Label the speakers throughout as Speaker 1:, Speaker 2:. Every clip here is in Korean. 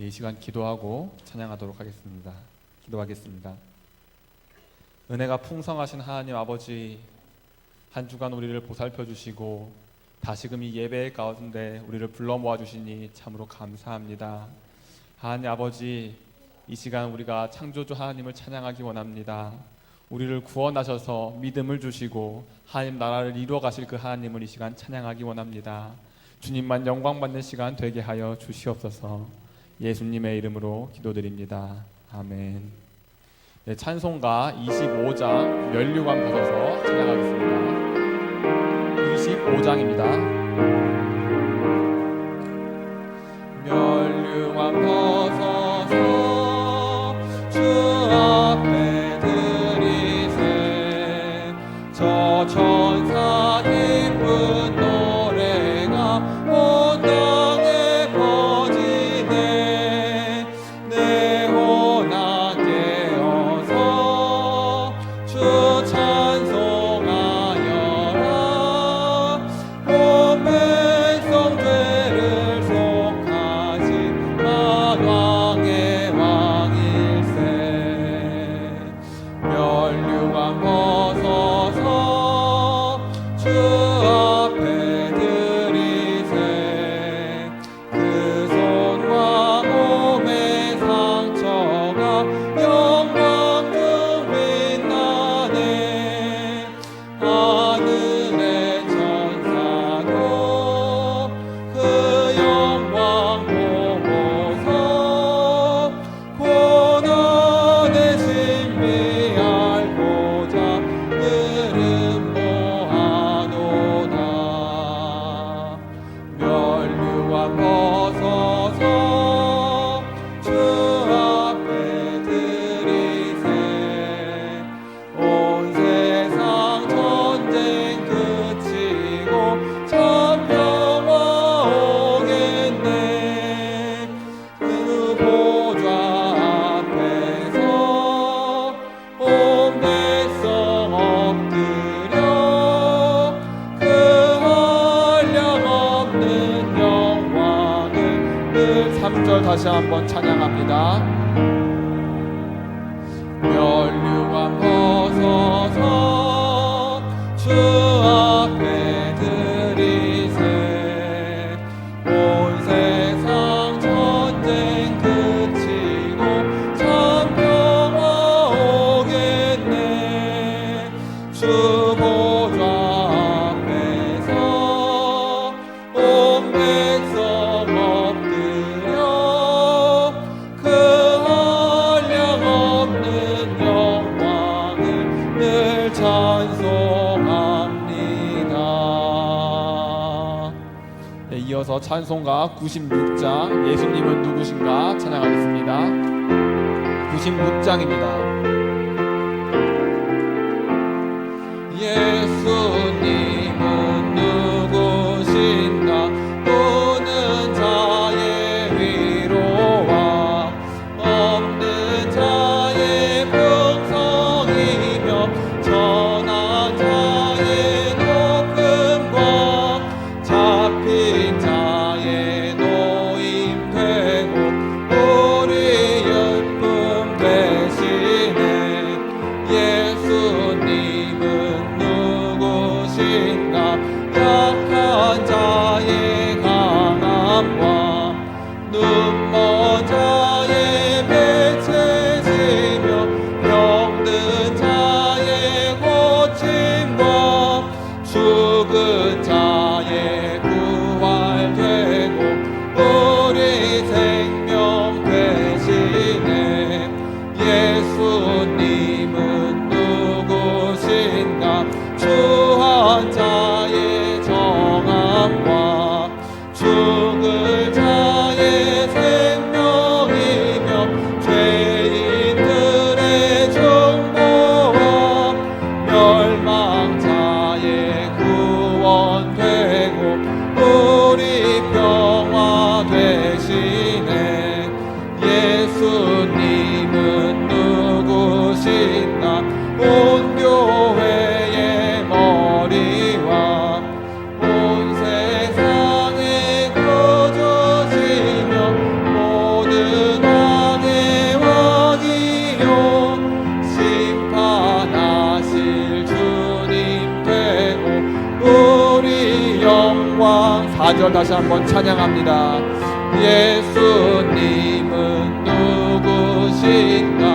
Speaker 1: 이 시간 기도하고 찬양하도록 하겠습니다. 기도하겠습니다. 은혜가 풍성하신 하나님 아버지, 한 주간 우리를 보살펴 주시고 다시금 이 예배 가운데 우리를 불러 모아 주시니 참으로 감사합니다. 하나님 아버지, 이 시간 우리가 창조주 하나님을 찬양하기 원합니다. 우리를 구원하셔서 믿음을 주시고 하나님 나라를 이루어 가실 그 하나님을 이 시간 찬양하기 원합니다. 주님만 영광 받는 시간 되게 하여 주시옵소서. 예수님의 이름으로 기도드립니다. 아멘. 네, 찬송가 25장 면류관 벗어서 찬양하겠습니다. 25장입니다. 면류관 벗어서 주 앞에 드리세. 저 천사 기쁜 노래가 온 땅에 퍼지네. 내 혼아 깨어서 주 찬송하여라. 온 백성 죄를 속하지 만왕의 왕일세. 면류관 벗어서 주 앞에 드리세. 그 손과 몸의 상처가 영광 중 빛나네. 하늘의 천사도 그 영광 보고서 고난의 신비 알고자 이름 모아도다. 면류관 벗어서 주 앞에 드리세. 온 세상 전쟁 그치고 참 평화 오겠네. 그 보좌 앞에서 온 백성 엎드려 그 한량없는 영광을 늘 3절 다시 한번 찬양합니다. 면류관 벗어서 주 앞에 드리세. 온 세상 전쟁 그치고 참 평화 오겠네. 주 보좌 앞에서 온 백성 엎드려 그 한량없는 영광을 늘 찬송합니다. 네, 이어서 찬송가 96장 예수님은 누구신가 찬양하겠습니다. 96장입니다. 예수님은 누구신가? 우는 자의 위로와 없는 자의 풍성이며 전한 자의 높음과 잡힌 자의 노임 되고 우리 율법 되시네. 예수님은 누구신가? 약한 자의 강함과 눈먼 자의 매체시며 병든 자의 고침과 죽은 자의 부활되고 우리 생명 되시네. 예수님은 누구신가? 주한 자의 정함과 죽을 자의 생명이며 죄인들의 중보와 멸망자의 구원되고 우리 평화 되시네. 예수님은 누구신가? 온 교회의 머리와 4절 다시 한번 찬양합니다. 예수님은 누구신가?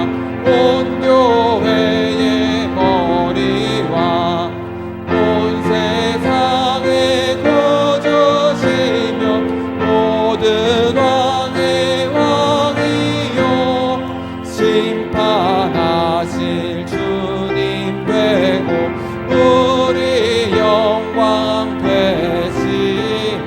Speaker 1: 온 교회의 머리와 온 세상의 구주시며 모든 왕의 왕이요 심판하실 주님 되고 우리 영광 되시네.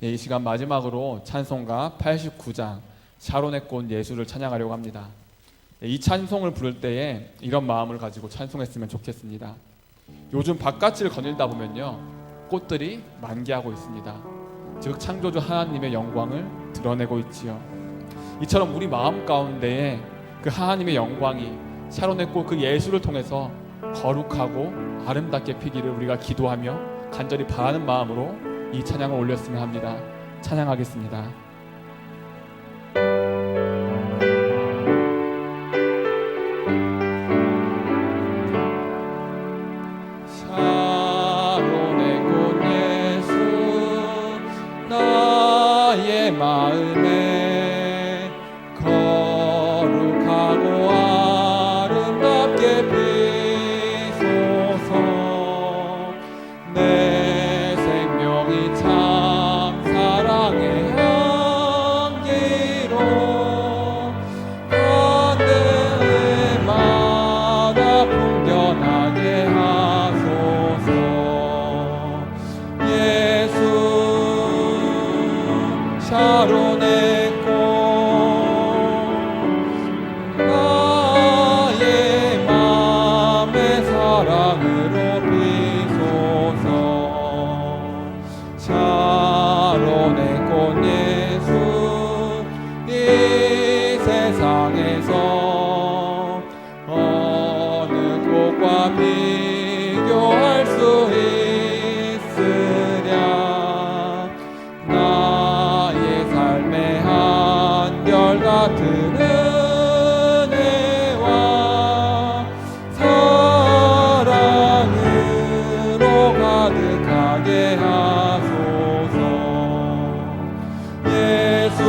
Speaker 1: 이 시간 마지막으로 찬송가 89장 샤론의 꽃 예수를 찬양하려고 합니다. 이 찬송을 부를 때에 이런 마음을 가지고 찬송했으면 좋겠습니다. 요즘 바깥을 거닐다 보면요, 꽃들이 만개하고 있습니다. 즉 창조주 하나님의 영광을 드러내고 있지요. 이처럼 우리 마음 가운데에 그 하나님의 영광이 샤론의 꽃 그 예수를 통해서 거룩하고 아름답게 피기를 우리가 기도하며 간절히 바라는 마음으로 이 찬양을 올렸으면 합니다. 찬양하겠습니다. 샤론의 꽃 예수 나의 마음에 거룩하고 아름답게 피소서. 내 생명이 참 사랑의 향기로 하늘마다 풍겨나게 하소서. 예수 샤론의 꽃 나의 맘의 사랑으로 비소서. 샤론의 꽃 예수 이 세상에서 어느 꽃과 비교할 수 있으랴. 나의 삶의 한결같은 은혜와 사랑으로 가득하게 하소서. 예수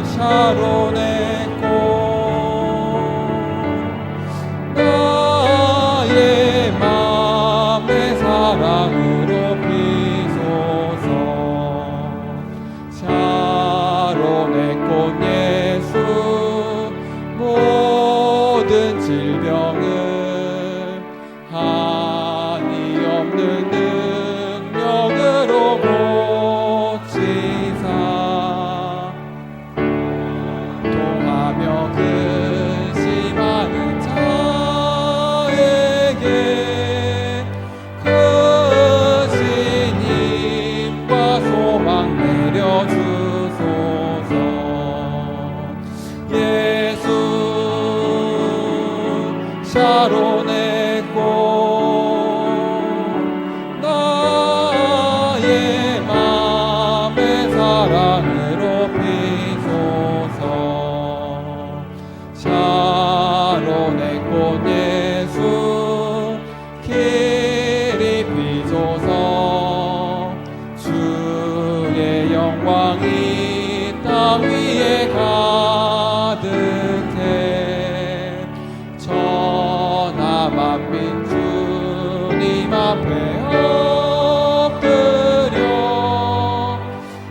Speaker 1: 샤론의 꽃 나의 맘의 사랑으로 비소서. 샤론의 꽃 예수 모든 질병을 한이 없는 능력으로 고치사 통하며 근심하는 자에게 크신 힘과 소망 내려주소서. 예수 샤론의 꽃 나의 맘의 사랑으로 피소서. 샤론의 꽃 예수 길이 피소서. 주의 영광이 땅 위에 가득해 전하 만민 주님 앞에 엎드려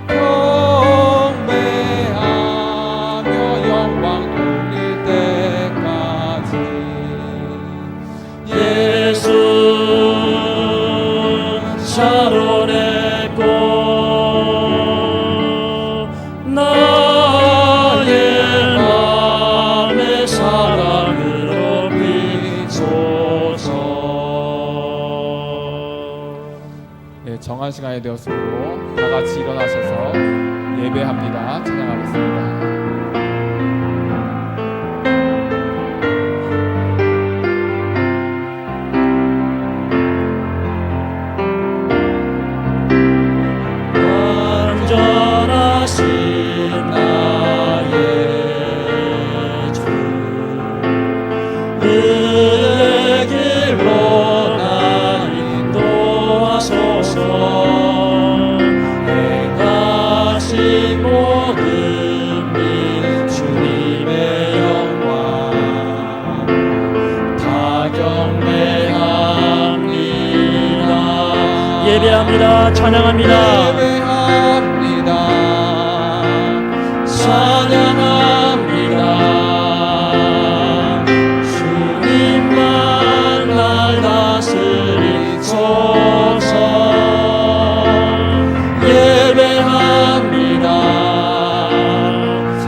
Speaker 1: 경배하며 영광 돌릴 때까지.
Speaker 2: 예수 샤론의 꽃 나의 맘의 사랑으로 비소서.
Speaker 1: 정한 시간이 되었으므로 다 같이 일어나셔서 예배합니다. 찬양하겠습니다.
Speaker 2: 완전하신 나의 주 의의 길로 예배합니다. 찬양합니다.
Speaker 1: 예배합니다.
Speaker 2: 찬양합니다. 주님만 날 다스리소서. 예배합니다.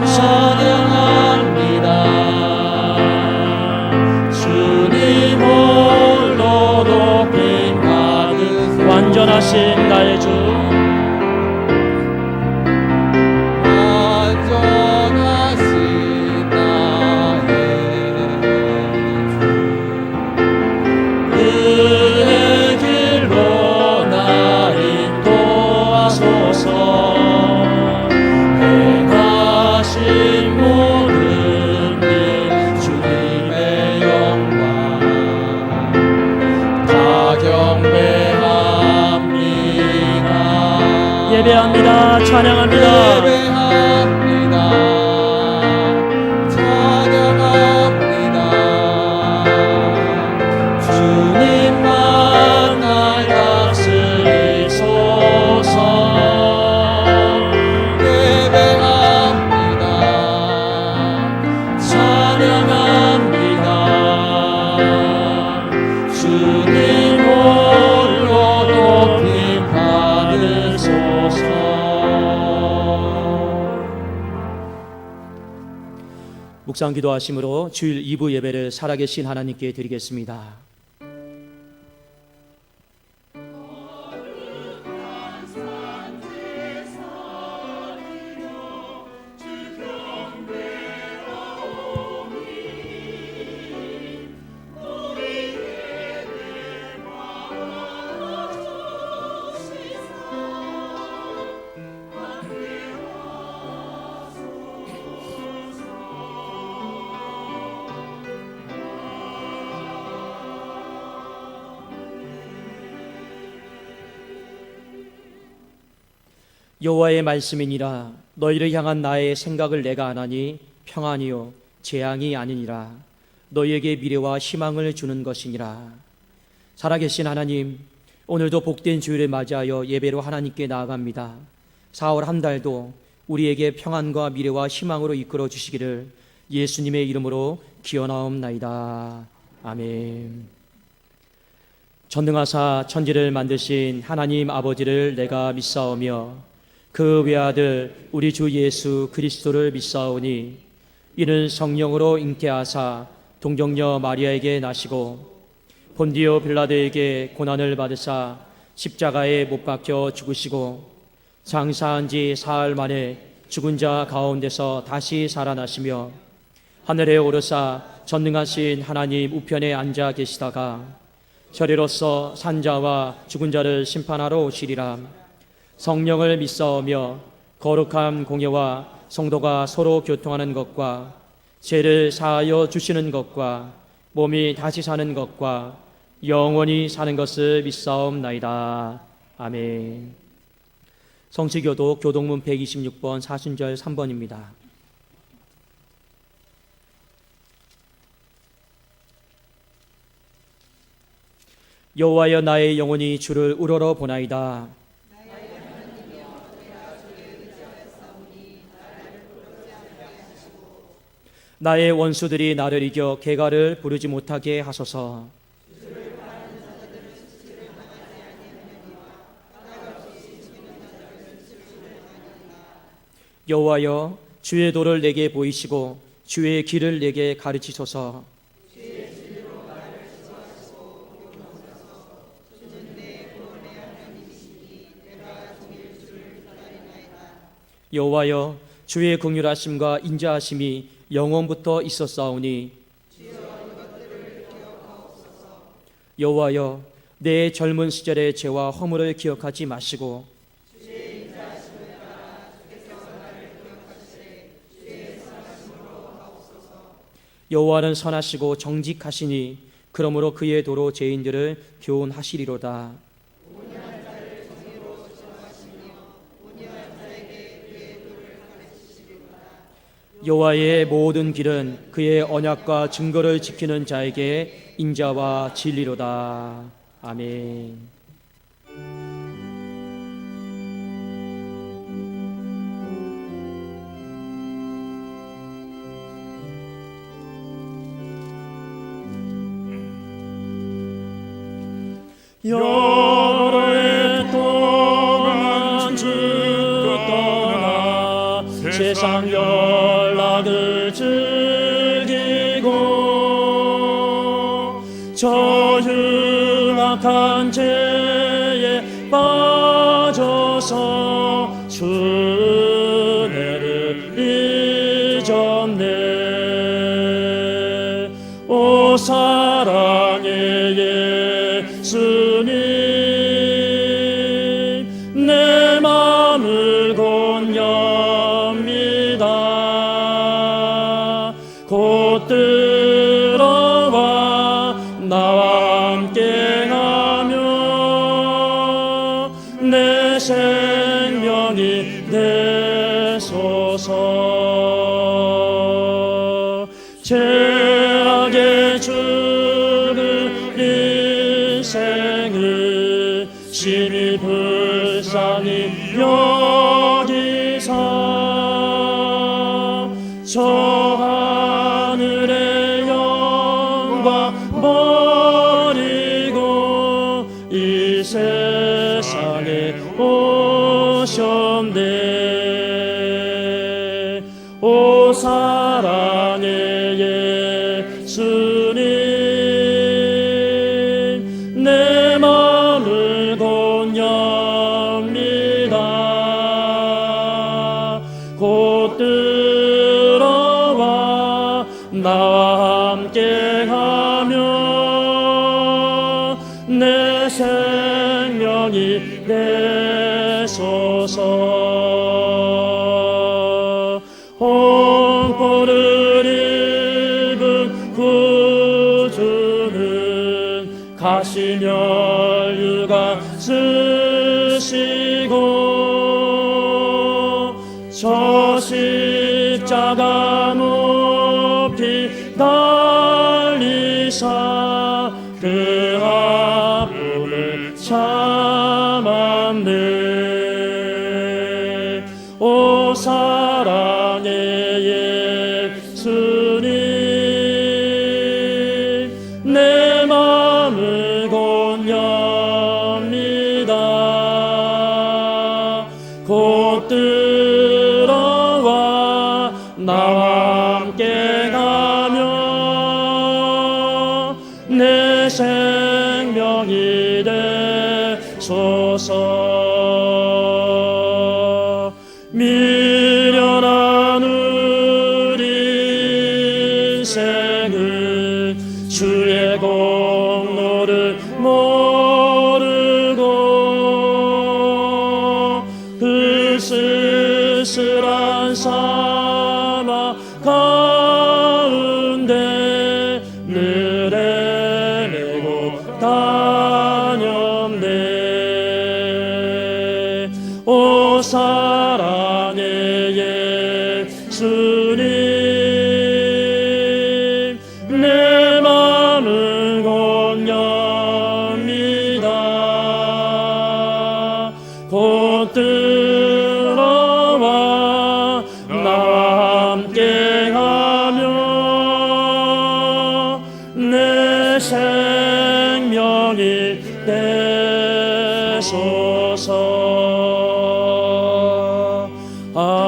Speaker 2: 찬양합니다. 주님 홀로 높임 받으소서. 완전하신 나의 주,
Speaker 1: 완전하신 나의
Speaker 2: 은혜 길로 나 인도하소서. 행하신 모든 일 주님의 영광 다 경배합니다. 예배합니다. 찬양합니다.
Speaker 1: 예배합니다. 찬양합니다.
Speaker 2: 주님만 날 다스리소서.
Speaker 1: 예배합니다.
Speaker 2: 찬양합니다. 주님 홀로 높임 받으소서. 묵상 기도하심으로 주일 2부 예배를 살아계신 하나님께 드리겠습니다. 여호와의 말씀이니라. 너희를 향한 나의 생각을 내가 아나니 평안이요 재앙이 아니니라. 너희에게 미래와 희망을 주는 것이니라. 살아계신 하나님, 오늘도 복된 주일을 맞이하여 예배로 하나님께 나아갑니다. 4월 한 달도 우리에게 평안과 미래와 희망으로 이끌어 주시기를 예수님의 이름으로 기원하옵나이다. 아멘. 전능하사 천지를 만드신 하나님 아버지를 내가 믿사오며 그 외아들 우리 주 예수 그리스도를 믿사오니 이는 성령으로 잉태하사 동정녀 마리아에게 나시고 본디오 빌라도에게 고난을 받으사 십자가에 못 박혀 죽으시고 장사한 지 사흘 만에 죽은 자 가운데서 다시 살아나시며 하늘에 오르사 전능하신 하나님 우편에 앉아 계시다가 저리로서 산자와 죽은 자를 심판하러 오시리라. 성령을 믿사오며 거룩한 공예와 성도가 서로 교통하는 것과 죄를 사하여 주시는 것과 몸이 다시 사는 것과 영원히 사는 것을 믿사옵나이다. 아멘. 성취교독 교독문 126번 사순절 3번입니다. 여호와여 나의 영혼이 주를 우러러 보나이다. 나의 원수들이 나를 이겨 개가를 부르지 못하게 하소서. 여호와여 주의 도를 내게 보이시고 주의 길을 내게 가르치소서. 여호와여 주의 긍휼하심과 인자하심이 영원부터 있었사오니 여호와여 내 젊은 시절의 죄와 허물을 기억하지 마시고 여호와는 선하시고 정직하시니 그러므로 그의 도로 죄인들을 교훈하시리로다. 여호와의 모든 길은 그의 언약과 증거를 지키는 자에게 인자와 진리로다. 아멘. 여러 해 동안 주 떠나 세상 연락을 즐기고 저 흉악한 죄에 빠져서 주 은혜를 잊었네. 오 사랑의 예수님, 내 맘을 곧 엽니다. 곧 들어와 나와 함께 하며 내 생명이 되소서. 죄악에 죽을 인생을 심히 불쌍히 여기사 저 하늘의 영광 버리고 이 세상에 오셨네. 오 사랑의 예수님, 내 맘을 곧 엽니다. 곧 들어와 나와 함께 하며 내 생명이 되소서. 홍보를 입은 구주는 가시면류가 쓰시고 저 십자가 높이 달리사 그 아픔을 참았네. 오 사랑의 예수님, 내 맘을 곧 엽니다. 곧 들어와 나와 함께 가며 내 생명이 되소서. 미련한 우리 인생을 주의 공로를 모르고 그 쓸쓸한 사막 가운데 늘 헤매고 다녔네. 오 사랑의 예수님, 내 맘을 곧 엽니다. 곧 들어와 나와 함께 하며 내 생명이 되소서. 아멘.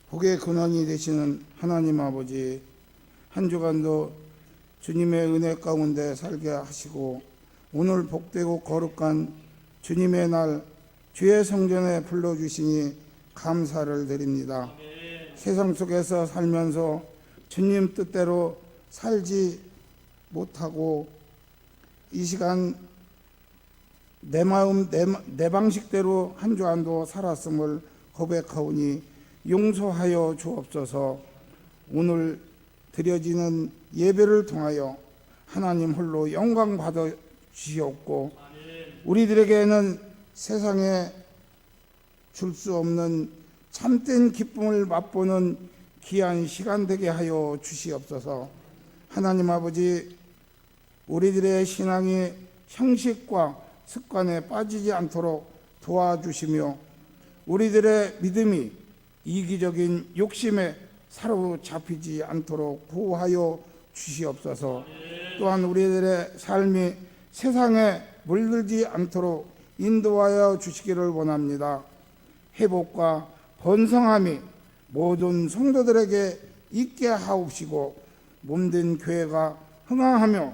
Speaker 3: 복의 근원이 되시는 하나님 아버지, 한 주간도 주님의 은혜 가운데 살게 하시고 오늘 복되고 거룩한 주님의 날 주의 성전에 불러주시니 감사를 드립니다. 세상 속에서 살면서 주님 뜻대로 살지 못하고 이 시간 내 마음 내 방식대로 한 주간도 살았음을 고백하오니 용서하여 주옵소서. 오늘 드려지는 예배를 통하여 하나님 홀로 영광 받아 주시옵고 우리들에게는 세상에 줄 수 없는 참된 기쁨을 맛보는 귀한 시간 되게 하여 주시옵소서. 하나님 아버지, 우리들의 신앙이 형식과 습관에 빠지지 않도록 도와주시며 우리들의 믿음이 이기적인 욕심에 사로잡히지 않도록 보호하여 주시옵소서. 또한 우리들의 삶이 세상에 물들지 않도록 인도하여 주시기를 원합니다. 회복과 번성함이 모든 성도들에게 있게 하옵시고 몸된 교회가 흥황하며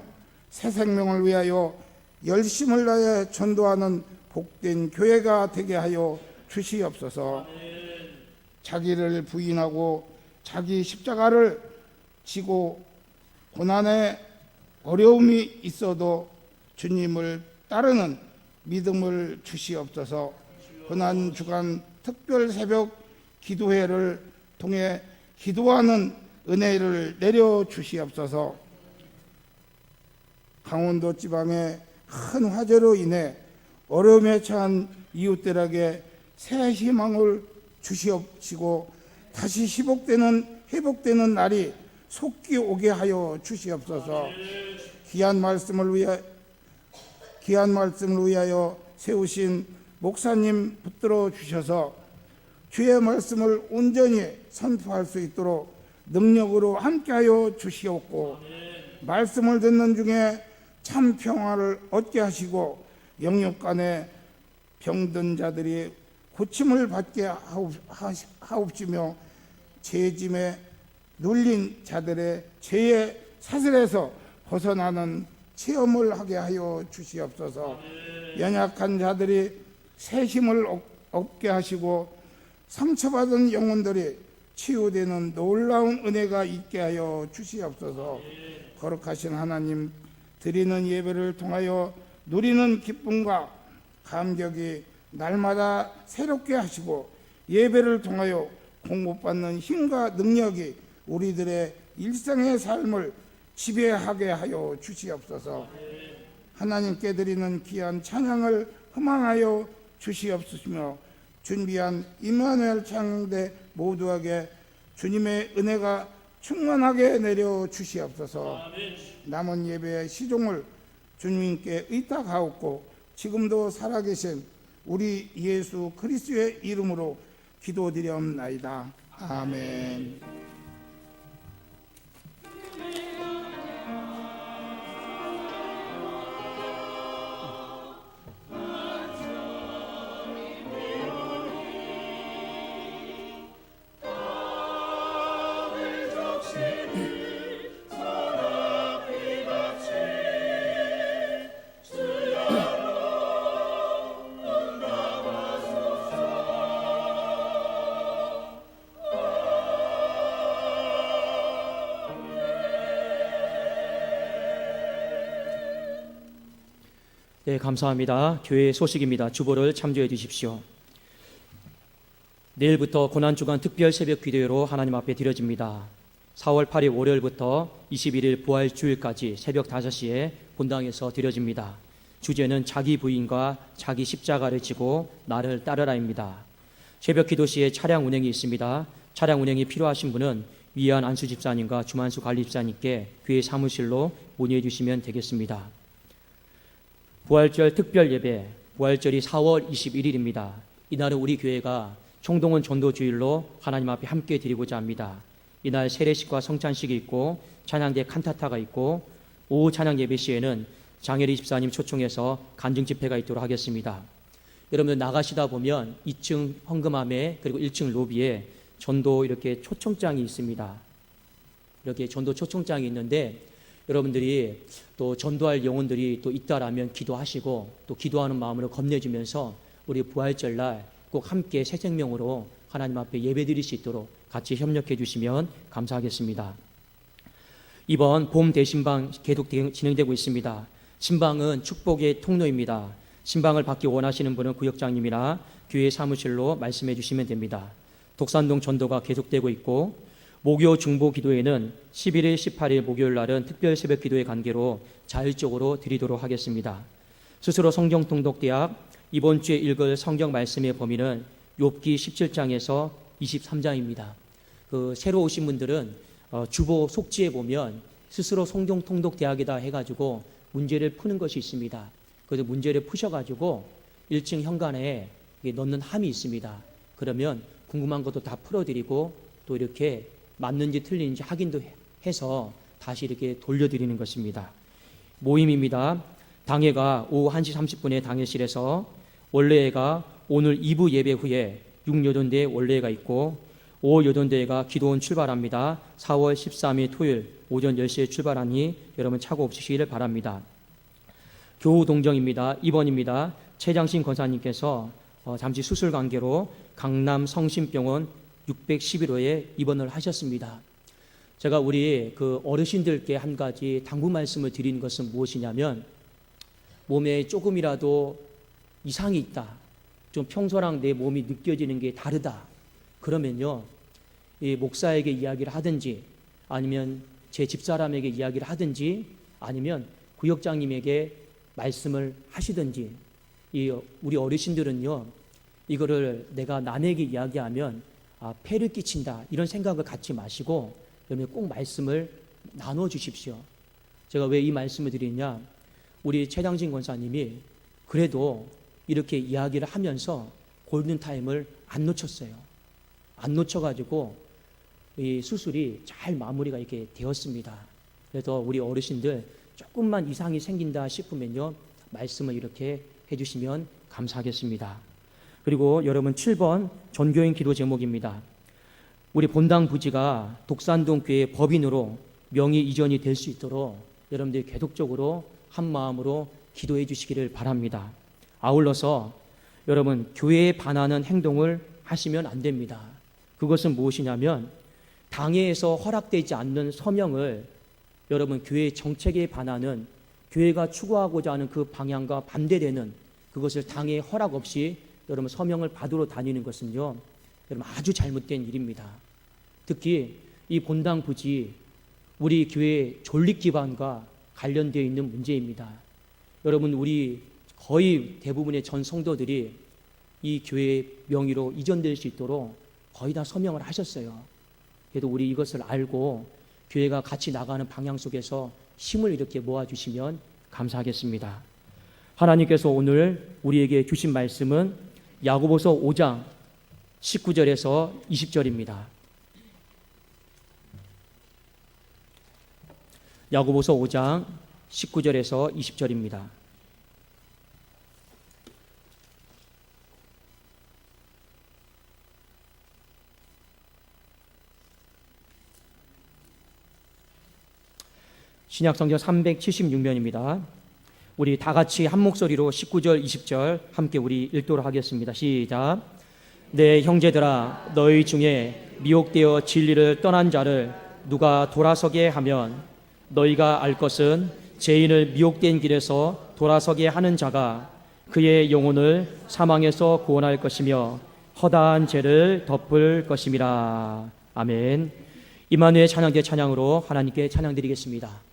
Speaker 3: 새 생명을 위하여 열심을 다해 전도하는 복된 교회가 되게 하여 주시옵소서. 자기를 부인하고 자기 십자가를 지고 고난의 어려움이 있어도 주님을 따르는 믿음을 주시옵소서. 고난 주간 특별 새벽 기도회를 통해 기도하는 은혜를 내려 주시옵소서. 강원도 지방의 큰 화재로 인해 어려움에 처한 이웃들에게 새 희망을 주시옵시고 다시 회복되는 날이 속기 오게 하여 주시옵소서. 귀한 말씀을 위하여 세우신 목사님 붙들어 주셔서 주의 말씀을 온전히 선포할 수 있도록 능력으로 함께하여 주시옵고 말씀을 듣는 중에 참 평화를 얻게 하시고 영육 간에 병든 자들이 고침을 받게 하옵시며 죄짐에 눌린 자들의 죄의 사슬에서 벗어나는 체험을 하게 하여 주시옵소서. 연약한 자들이 새 힘을 얻게 하시고 상처받은 영혼들이 치유되는 놀라운 은혜가 있게 하여 주시옵소서. 거룩하신 하나님, 드리는 예배를 통하여 누리는 기쁨과 감격이 날마다 새롭게 하시고 예배를 통하여 공급받는 힘과 능력이 우리들의 일상의 삶을 지배하게 하여 주시옵소서. 하나님께 드리는 귀한 찬양을 희망하여 주시옵소서. 준비한 임마누엘 찬양대 모두에게 주님의 은혜가 충만하게 내려 주시옵소서. 남은 예배의 시종을 주님께 의탁하옵고 지금도 살아계신 우리 예수 그리스도의 이름으로 기도드리옵나이다. 아멘.
Speaker 2: 네, 감사합니다. 교회 소식입니다. 주보를 참조해 주십시오. 내일부터 고난주간 특별 새벽 기도회로 하나님 앞에 드려집니다. 4월 8일 월요일부터 21일 부활주일까지 새벽 5시에 본당에서 드려집니다. 주제는 자기 부인과 자기 십자가를 지고 나를 따르라입니다. 새벽 기도 시에 차량 운행이 있습니다. 차량 운행이 필요하신 분은 위안 안수 집사님과 주만수 관리 집사님께 교회 사무실로 문의해 주시면 되겠습니다. 부활절 특별 예배, 부활절이 4월 21일입니다. 이날은 우리 교회가 총동원 전도주일로 하나님 앞에 함께 드리고자 합니다. 이날 세례식과 성찬식이 있고 찬양대 칸타타가 있고 오후 찬양 예배 시에는 장혜리 집사님 초청해서 간증 집회가 있도록 하겠습니다. 여러분들 나가시다 보면 2층 헌금함에 그리고 1층 로비에 전도 이렇게 초청장이 있습니다. 이렇게 전도 초청장이 있는데 여러분들이 또 전도할 영혼들이 또 있다라면 기도하시고 또 기도하는 마음으로 겁내주면서 우리 부활절날 꼭 함께 새 생명으로 하나님 앞에 예배드릴 수 있도록 같이 협력해 주시면 감사하겠습니다. 이번 봄 대신방 계속 진행되고 있습니다. 신방은 축복의 통로입니다. 신방을 받기 원하시는 분은 구역장님이나 교회 사무실로 말씀해 주시면 됩니다. 독산동 전도가 계속되고 있고 목요 중보 기도회는 11일, 18일 목요일 날은 특별 새벽 기도회 관계로 자율적으로 드리도록 하겠습니다. 스스로 성경 통독대학 이번 주에 읽을 성경 말씀의 범위는 욥기 17장에서 23장입니다. 새로 오신 분들은 주보 속지에 보면 스스로 성경 통독대학이다 해가지고 문제를 푸는 것이 있습니다. 그래서 문제를 푸셔가지고 1층 현관에 넣는 함이 있습니다. 그러면 궁금한 것도 다 풀어드리고 또 이렇게 맞는지 틀린지 확인도 해서 다시 이렇게 돌려드리는 것입니다. 모임입니다. 당회가 오후 1시 30분에 당회실에서 원래회가 오늘 2부 예배 후에 6여돈대에 원래회가 있고 5여돈대회가 기도원 출발합니다. 4월 13일 토요일 오전 10시에 출발하니 여러분 착오 없으시기를 바랍니다. 교우 동정입니다. 2번입니다. 최장신 권사님께서 잠시 수술 관계로 강남 성심병원 611호에 입원을 하셨습니다. 제가 우리 그 어르신들께 한 가지 당부 말씀을 드리는 것은 무엇이냐면 몸에 조금이라도 이상이 있다. 좀 평소랑 내 몸이 느껴지는 게 다르다. 그러면요, 이 목사에게 이야기를 하든지 아니면 제 집사람에게 이야기를 하든지 아니면 구역장님에게 말씀을 하시든지 우리 어르신들은요, 이거를 내가 남에게 이야기하면 폐를 끼친다 이런 생각을 갖지 마시고 여러분 꼭 말씀을 나눠주십시오. 제가 왜 이 말씀을 드리냐, 우리 최장진 권사님이 그래도 이렇게 이야기를 하면서 골든타임을 안 놓쳤어요. 안 놓쳐가지고 이 수술이 잘 마무리가 이렇게 되었습니다. 그래서 우리 어르신들 조금만 이상이 생긴다 싶으면요, 말씀을 이렇게 해주시면 감사하겠습니다. 그리고 여러분 7번 전교인 기도 제목입니다. 우리 본당 부지가 독산동 교회 법인으로 명의 이전이 될 수 있도록 여러분들이 계속적으로 한 마음으로 기도해 주시기를 바랍니다. 아울러서 여러분 교회에 반하는 행동을 하시면 안 됩니다. 그것은 무엇이냐면 당회에서 허락되지 않는 서명을 여러분 교회 정책에 반하는 교회가 추구하고자 하는 그 방향과 반대되는 그것을 당회 허락 없이 여러분 서명을 받으러 다니는 것은요, 여러분 아주 잘못된 일입니다. 특히 이 본당 부지 우리 교회 존립 기반과 관련되어 있는 문제입니다. 여러분 우리 거의 대부분의 전 성도들이 이 교회의 명의로 이전될 수 있도록 거의 다 서명을 하셨어요. 그래도 우리 이것을 알고 교회가 같이 나가는 방향 속에서 힘을 이렇게 모아주시면 감사하겠습니다. 하나님께서 오늘 우리에게 주신 말씀은 야고보서 5장 19절에서 20절입니다. 야고보서 5장 19절에서 20절입니다. 신약성경 376면입니다. 우리 다 같이 한 목소리로 19절, 20절 함께 우리 읽도록 하겠습니다. 시작. 내 형제들아, 너희 중에 미혹되어 진리를 떠난 자를 누가 돌아서게 하면 너희가 알 것은 죄인을 미혹된 길에서 돌아서게 하는 자가 그의 영혼을 사망에서 구원할 것이며 허다한 죄를 덮을 것임이라. 아멘. 임마누엘 찬양대 찬양으로 하나님께 찬양드리겠습니다.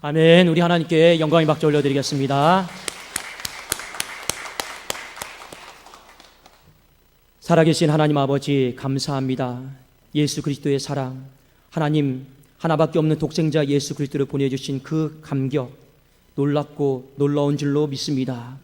Speaker 2: 아멘. 우리 하나님께 영광의 박수 올려드리겠습니다. 살아계신 하나님 아버지 감사합니다. 예수 그리스도의 사랑, 하나님 하나밖에 없는 독생자 예수 그리스도를 보내주신 그 감격, 놀랍고 놀라운 줄로 믿습니다.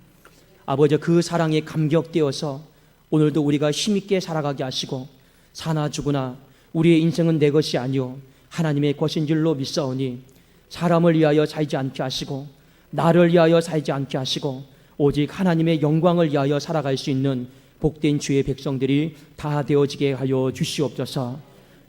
Speaker 2: 아버지, 그 사랑에 감격되어서 오늘도 우리가 힘있게 살아가게 하시고, 사나 죽으나 우리의 인생은 내 것이 아니요 하나님의 것인 줄로 믿사오니, 사람을 위하여 살지 않게 하시고 나를 위하여 살지 않게 하시고 오직 하나님의 영광을 위하여 살아갈 수 있는 복된 주의 백성들이 다 되어지게 하여 주시옵소서.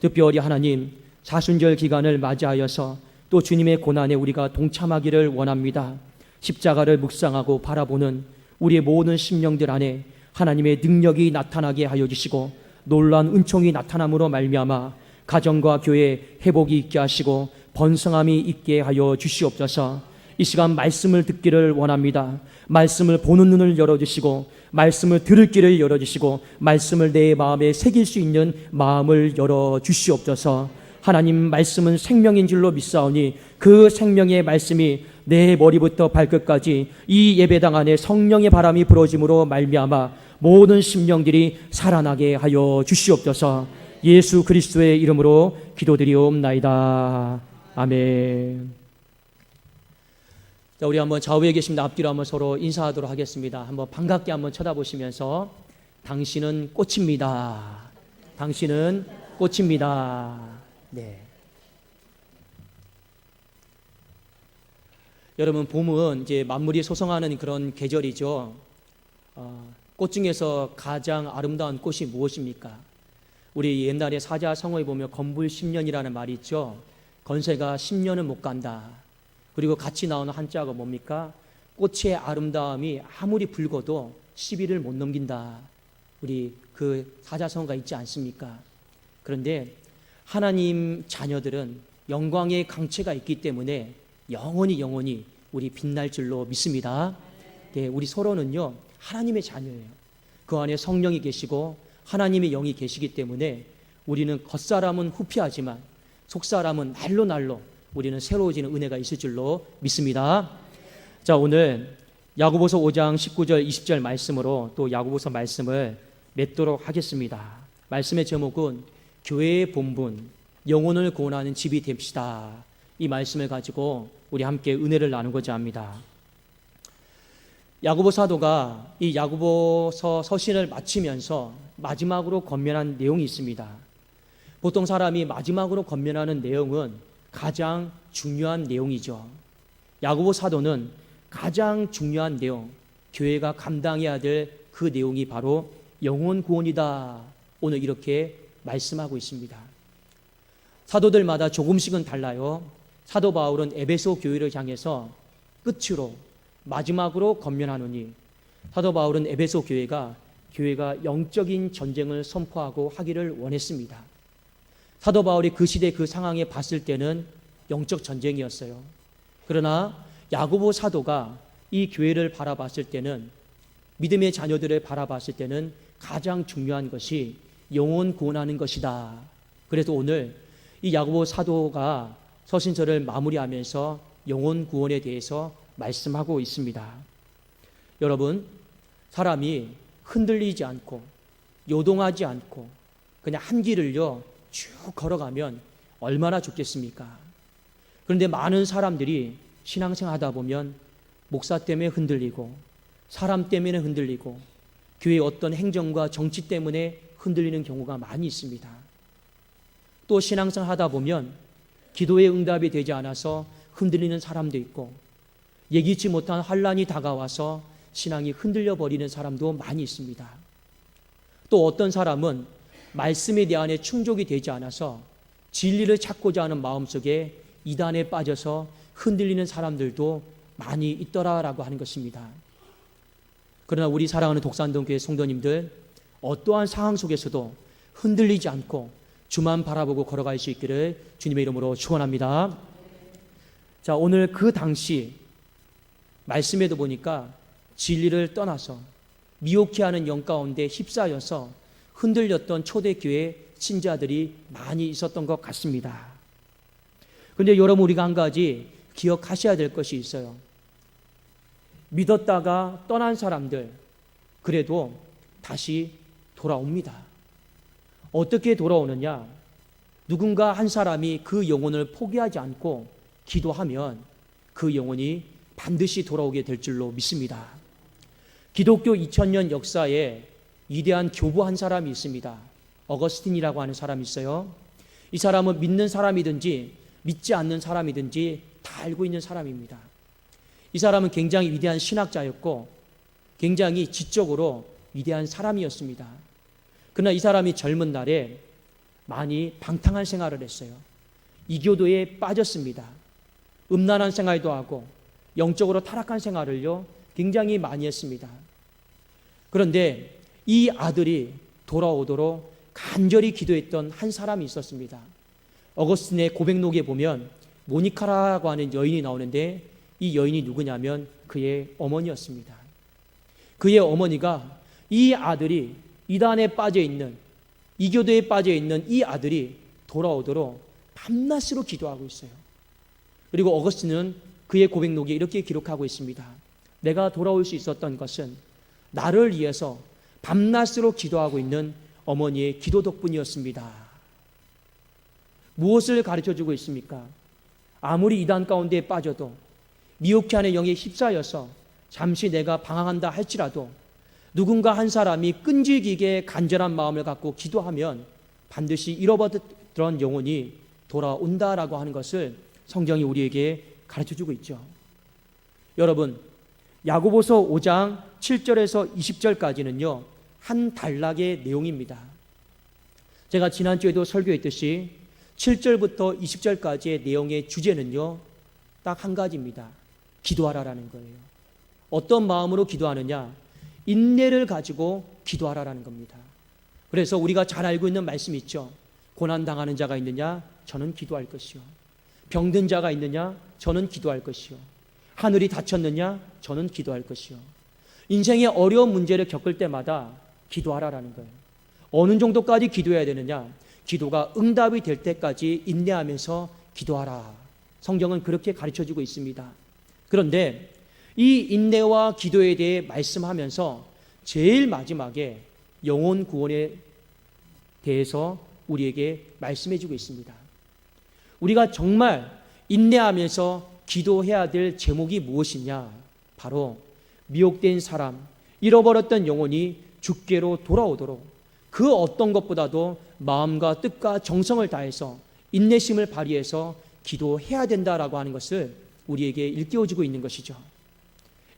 Speaker 2: 특별히 하나님, 사순절 기간을 맞이하여서 또 주님의 고난에 우리가 동참하기를 원합니다. 십자가를 묵상하고 바라보는 우리의 모든 심령들 안에 하나님의 능력이 나타나게 하여 주시고, 놀라운 은총이 나타남으로 말미암아 가정과 교회 회복이 있게 하시고 번성함이 있게 하여 주시옵소서. 이 시간 말씀을 듣기를 원합니다. 말씀을 보는 눈을 열어주시고, 말씀을 들을 길을 열어주시고, 말씀을 내 마음에 새길 수 있는 마음을 열어주시옵소서. 하나님, 말씀은 생명인 줄로 믿사오니 그 생명의 말씀이 내 머리부터 발끝까지 이 예배당 안에 성령의 바람이 불어짐으로 말미암아 모든 심령들이 살아나게 하여 주시옵소서. 예수 그리스도의 이름으로 기도드리옵나이다. 아멘. 자, 우리 한번 좌우에 계신 앞뒤로 한번 서로 인사하도록 하겠습니다. 한번 반갑게 한번 쳐다보시면서, 당신은 꽃입니다. 당신은 꽃입니다. 네. 여러분, 봄은 이제 만물이 소성하는 그런 계절이죠. 꽃 중에서 가장 아름다운 꽃이 무엇입니까? 우리 옛날에 사자성어에 보면 건불 10년이라는 말이 있죠. 건새가 10년은 못 간다. 그리고 같이 나오는 한자가 뭡니까? 꽃의 아름다움이 아무리 붉어도 10일을 못 넘긴다. 우리 그 사자성어가 있지 않습니까? 그런데 하나님 자녀들은 영광의 강체가 있기 때문에 영원히 우리 빛날 줄로 믿습니다. 네, 우리 서로는요 하나님의 자녀예요. 그 안에 성령이 계시고 하나님의 영이 계시기 때문에 우리는 겉사람은 후피하지만 속사람은 날로 우리는 새로워지는 은혜가 있을 줄로 믿습니다. 자, 오늘 야고보서 5장 19절 20절 말씀으로 또 야고보서 말씀을 맺도록 하겠습니다. 말씀의 제목은 교회의 본분, 영혼을 구원하는 집이 됩시다. 이 말씀을 가지고 우리 함께 은혜를 나누고자 합니다. 야고보 사도가 이 야고보서 서신을 마치면서 마지막으로 권면한 내용이 있습니다. 보통 사람이 마지막으로 권면하는 내용은 가장 중요한 내용이죠. 야고보 사도는 가장 중요한 내용, 교회가 감당해야 될 그 내용이 바로 영혼 구원이다. 오늘 이렇게 말씀하고 있습니다. 사도들마다 조금씩은 달라요. 사도 바울은 에베소 교회를 향해서 끝으로 마지막으로 권면하노니, 사도 바울은 에베소 교회가 영적인 전쟁을 선포하고 하기를 원했습니다. 사도 바울이 그 시대 그 상황에 봤을 때는 영적 전쟁이었어요. 그러나 야고보 사도가 이 교회를 바라봤을 때는, 믿음의 자녀들을 바라봤을 때는 가장 중요한 것이 영혼 구원하는 것이다. 그래서 오늘 이 야고보 사도가 서신서를 마무리하면서 영혼 구원에 대해서 말씀하고 있습니다. 여러분, 사람이 흔들리지 않고 요동하지 않고 그냥 한 길을요 쭉 걸어가면 얼마나 좋겠습니까? 그런데 많은 사람들이 신앙생활 하다 보면 목사 때문에 흔들리고, 사람 때문에 흔들리고, 교회의 어떤 행정과 정치 때문에 흔들리는 경우가 많이 있습니다. 또 신앙생활 하다 보면 기도의 응답이 되지 않아서 흔들리는 사람도 있고, 예기치 못한 환란이 다가와서 신앙이 흔들려 버리는 사람도 많이 있습니다. 또 어떤 사람은 말씀에 대한 충족이 되지 않아서 진리를 찾고자 하는 마음속에 이단에 빠져서 흔들리는 사람들도 많이 있더라라고 하는 것입니다. 그러나 우리 사랑하는 독산동교회 성도님들, 어떠한 상황 속에서도 흔들리지 않고 주만 바라보고 걸어갈 수 있기를 주님의 이름으로 축원합니다. 자, 오늘 그 당시 말씀에도 보니까 진리를 떠나서 미혹해 하는 영 가운데 휩싸여서 흔들렸던 초대교회 신자들이 많이 있었던 것 같습니다. 그런데 여러분, 우리가 한 가지 기억하셔야 될 것이 있어요. 믿었다가 떠난 사람들, 그래도 다시 돌아옵니다. 어떻게 돌아오느냐? 누군가 한 사람이 그 영혼을 포기하지 않고 기도하면 그 영혼이 반드시 돌아오게 될 줄로 믿습니다. 기독교 2000년 역사에 위대한 교부 한 사람이 있습니다. 어거스틴이라고 하는 사람이 있어요. 이 사람은 믿는 사람이든지 믿지 않는 사람이든지 다 알고 있는 사람입니다. 이 사람은 굉장히 위대한 신학자였고 굉장히 지적으로 위대한 사람이었습니다. 그러나 이 사람이 젊은 날에 많이 방탕한 생활을 했어요. 이교도에 빠졌습니다. 음란한 생활도 하고 영적으로 타락한 생활을요 굉장히 많이 했습니다. 그런데 이 아들이 돌아오도록 간절히 기도했던 한 사람이 있었습니다. 어거스틴의 고백록에 보면 모니카라고 하는 여인이 나오는데 이 여인이 누구냐면 그의 어머니였습니다. 그의 어머니가 이 아들이 이단에 빠져있는, 이교도에 빠져있는 이 아들이 돌아오도록 밤낮으로 기도하고 있어요. 그리고 어거스틴은 그의 고백록에 이렇게 기록하고 있습니다. 내가 돌아올 수 있었던 것은 나를 위해서 밤낮으로 기도하고 있는 어머니의 기도 덕분이었습니다. 무엇을 가르쳐주고 있습니까? 아무리 이단 가운데 빠져도 미혹해 하는 영에 휩싸여서 잠시 내가 방황한다 할지라도 누군가 한 사람이 끈질기게 간절한 마음을 갖고 기도하면 반드시 잃어버렸던 영혼이 돌아온다라고 하는 것을 성경이 우리에게 가르쳐주고 있죠. 여러분, 야고보서 5장 7절에서 20절까지는요 한 단락의 내용입니다. 제가 지난주에도 설교했듯이 7절부터 20절까지의 내용의 주제는요 딱 한 가지입니다. 기도하라라는 거예요. 어떤 마음으로 기도하느냐? 인내를 가지고 기도하라라는 겁니다. 그래서 우리가 잘 알고 있는 말씀이 있죠. 고난당하는 자가 있느냐? 저는 기도할 것이요. 병든 자가 있느냐? 저는 기도할 것이요. 하늘이 닫혔느냐? 저는 기도할 것이요. 인생의 어려운 문제를 겪을 때마다 기도하라라는 거예요. 어느 정도까지 기도해야 되느냐? 기도가 응답이 될 때까지 인내하면서 기도하라. 성경은 그렇게 가르쳐주고 있습니다. 그런데 이 인내와 기도에 대해 말씀하면서 제일 마지막에 영혼 구원에 대해서 우리에게 말씀해주고 있습니다. 우리가 정말 인내하면서 기도해야 될 제목이 무엇이냐? 바로 미혹된 사람, 잃어버렸던 영혼이 주께로 돌아오도록 그 어떤 것보다도 마음과 뜻과 정성을 다해서 인내심을 발휘해서 기도해야 된다라고 하는 것을 우리에게 일깨워주고 있는 것이죠.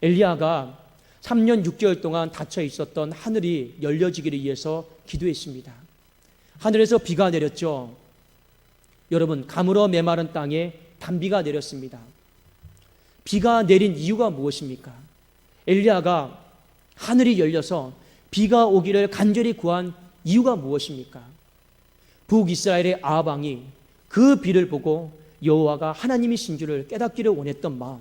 Speaker 2: 엘리야가 3년 6개월 동안 닫혀 있었던 하늘이 열려지기를 위해서 기도했습니다. 하늘에서 비가 내렸죠. 여러분, 가물어 메마른 땅에 단비가 내렸습니다. 비가 내린 이유가 무엇입니까? 엘리야가 하늘이 열려서 비가 오기를 간절히 구한 이유가 무엇입니까? 북이스라엘의 아합 왕이 그 비를 보고 여호와가 하나님이신 줄을 깨닫기를 원했던 마음,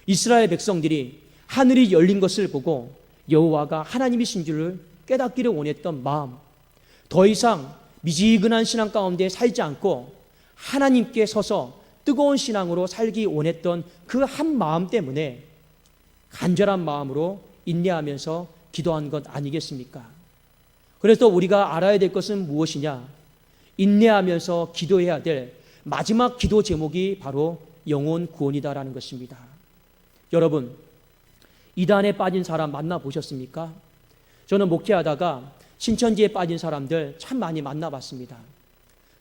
Speaker 2: 이스라엘 백성들이 하늘이 열린 것을 보고 여호와가 하나님이신 줄을 깨닫기를 원했던 마음, 더 이상 미지근한 신앙 가운데 살지 않고 하나님께 서서 뜨거운 신앙으로 살기 원했던 그 한 마음 때문에 간절한 마음으로 인내하면서 기도한 것 아니겠습니까? 그래서 우리가 알아야 될 것은 무엇이냐? 인내하면서 기도해야 될 마지막 기도 제목이 바로 영혼 구원이다라는 것입니다. 여러분, 이단에 빠진 사람 만나보셨습니까? 저는 목회하다가 신천지에 빠진 사람들 참 많이 만나봤습니다.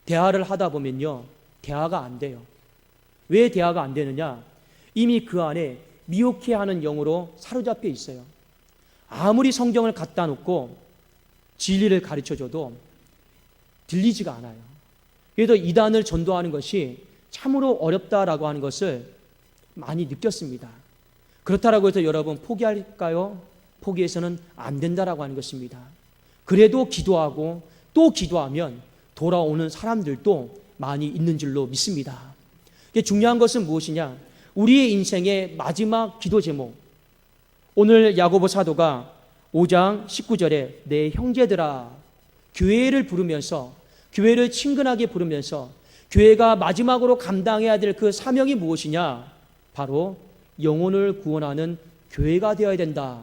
Speaker 2: 대화를 하다 보면요, 대화가 안 돼요. 왜 대화가 안 되느냐? 이미 그 안에 미혹해하는 영으로 사로잡혀 있어요. 아무리 성경을 갖다 놓고 진리를 가르쳐줘도 들리지가 않아요. 그래서 이단을 전도하는 것이 참으로 어렵다라고 하는 것을 많이 느꼈습니다. 그렇다라고 해서 여러분 포기할까요? 포기해서는 안 된다라고 하는 것입니다. 그래도 기도하고 또 기도하면 돌아오는 사람들도 많이 있는 줄로 믿습니다. 중요한 것은 무엇이냐? 우리의 인생의 마지막 기도 제목, 오늘 야고보 사도가 5장 19절에 내 형제들아, 교회를 부르면서, 교회를 친근하게 부르면서 교회가 마지막으로 감당해야 될 그 사명이 무엇이냐? 바로 영혼을 구원하는 교회가 되어야 된다.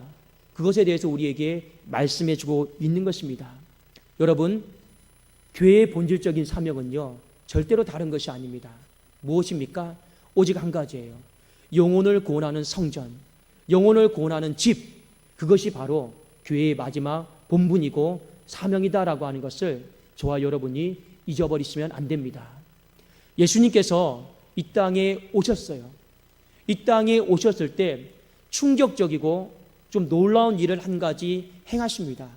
Speaker 2: 그것에 대해서 우리에게 말씀해 주고 있는 것입니다. 여러분, 교회의 본질적인 사명은요, 절대로 다른 것이 아닙니다. 무엇입니까? 오직 한 가지예요. 영혼을 구원하는 성전, 영혼을 구원하는 집, 그것이 바로 교회의 마지막 본분이고 사명이다라고 하는 것을 저와 여러분이 잊어버리시면 안 됩니다. 예수님께서 이 땅에 오셨어요. 이 땅에 오셨을 때 충격적이고 좀 놀라운 일을 한 가지 행하십니다.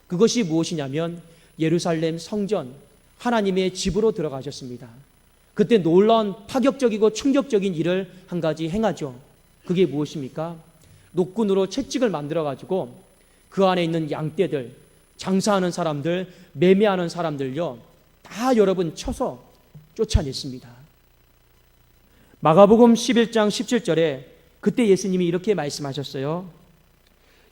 Speaker 2: 그것이 무엇이냐면 예루살렘 성전, 하나님의 집으로 들어가셨습니다. 그때 놀라운 파격적이고 충격적인 일을 한 가지 행하죠. 그게 무엇입니까? 노끈으로 채찍을 만들어가지고 그 안에 있는 양떼들, 장사하는 사람들, 매매하는 사람들요, 다 여러분 쳐서 쫓아냈습니다. 마가복음 11장 17절에 그때 예수님이 이렇게 말씀하셨어요.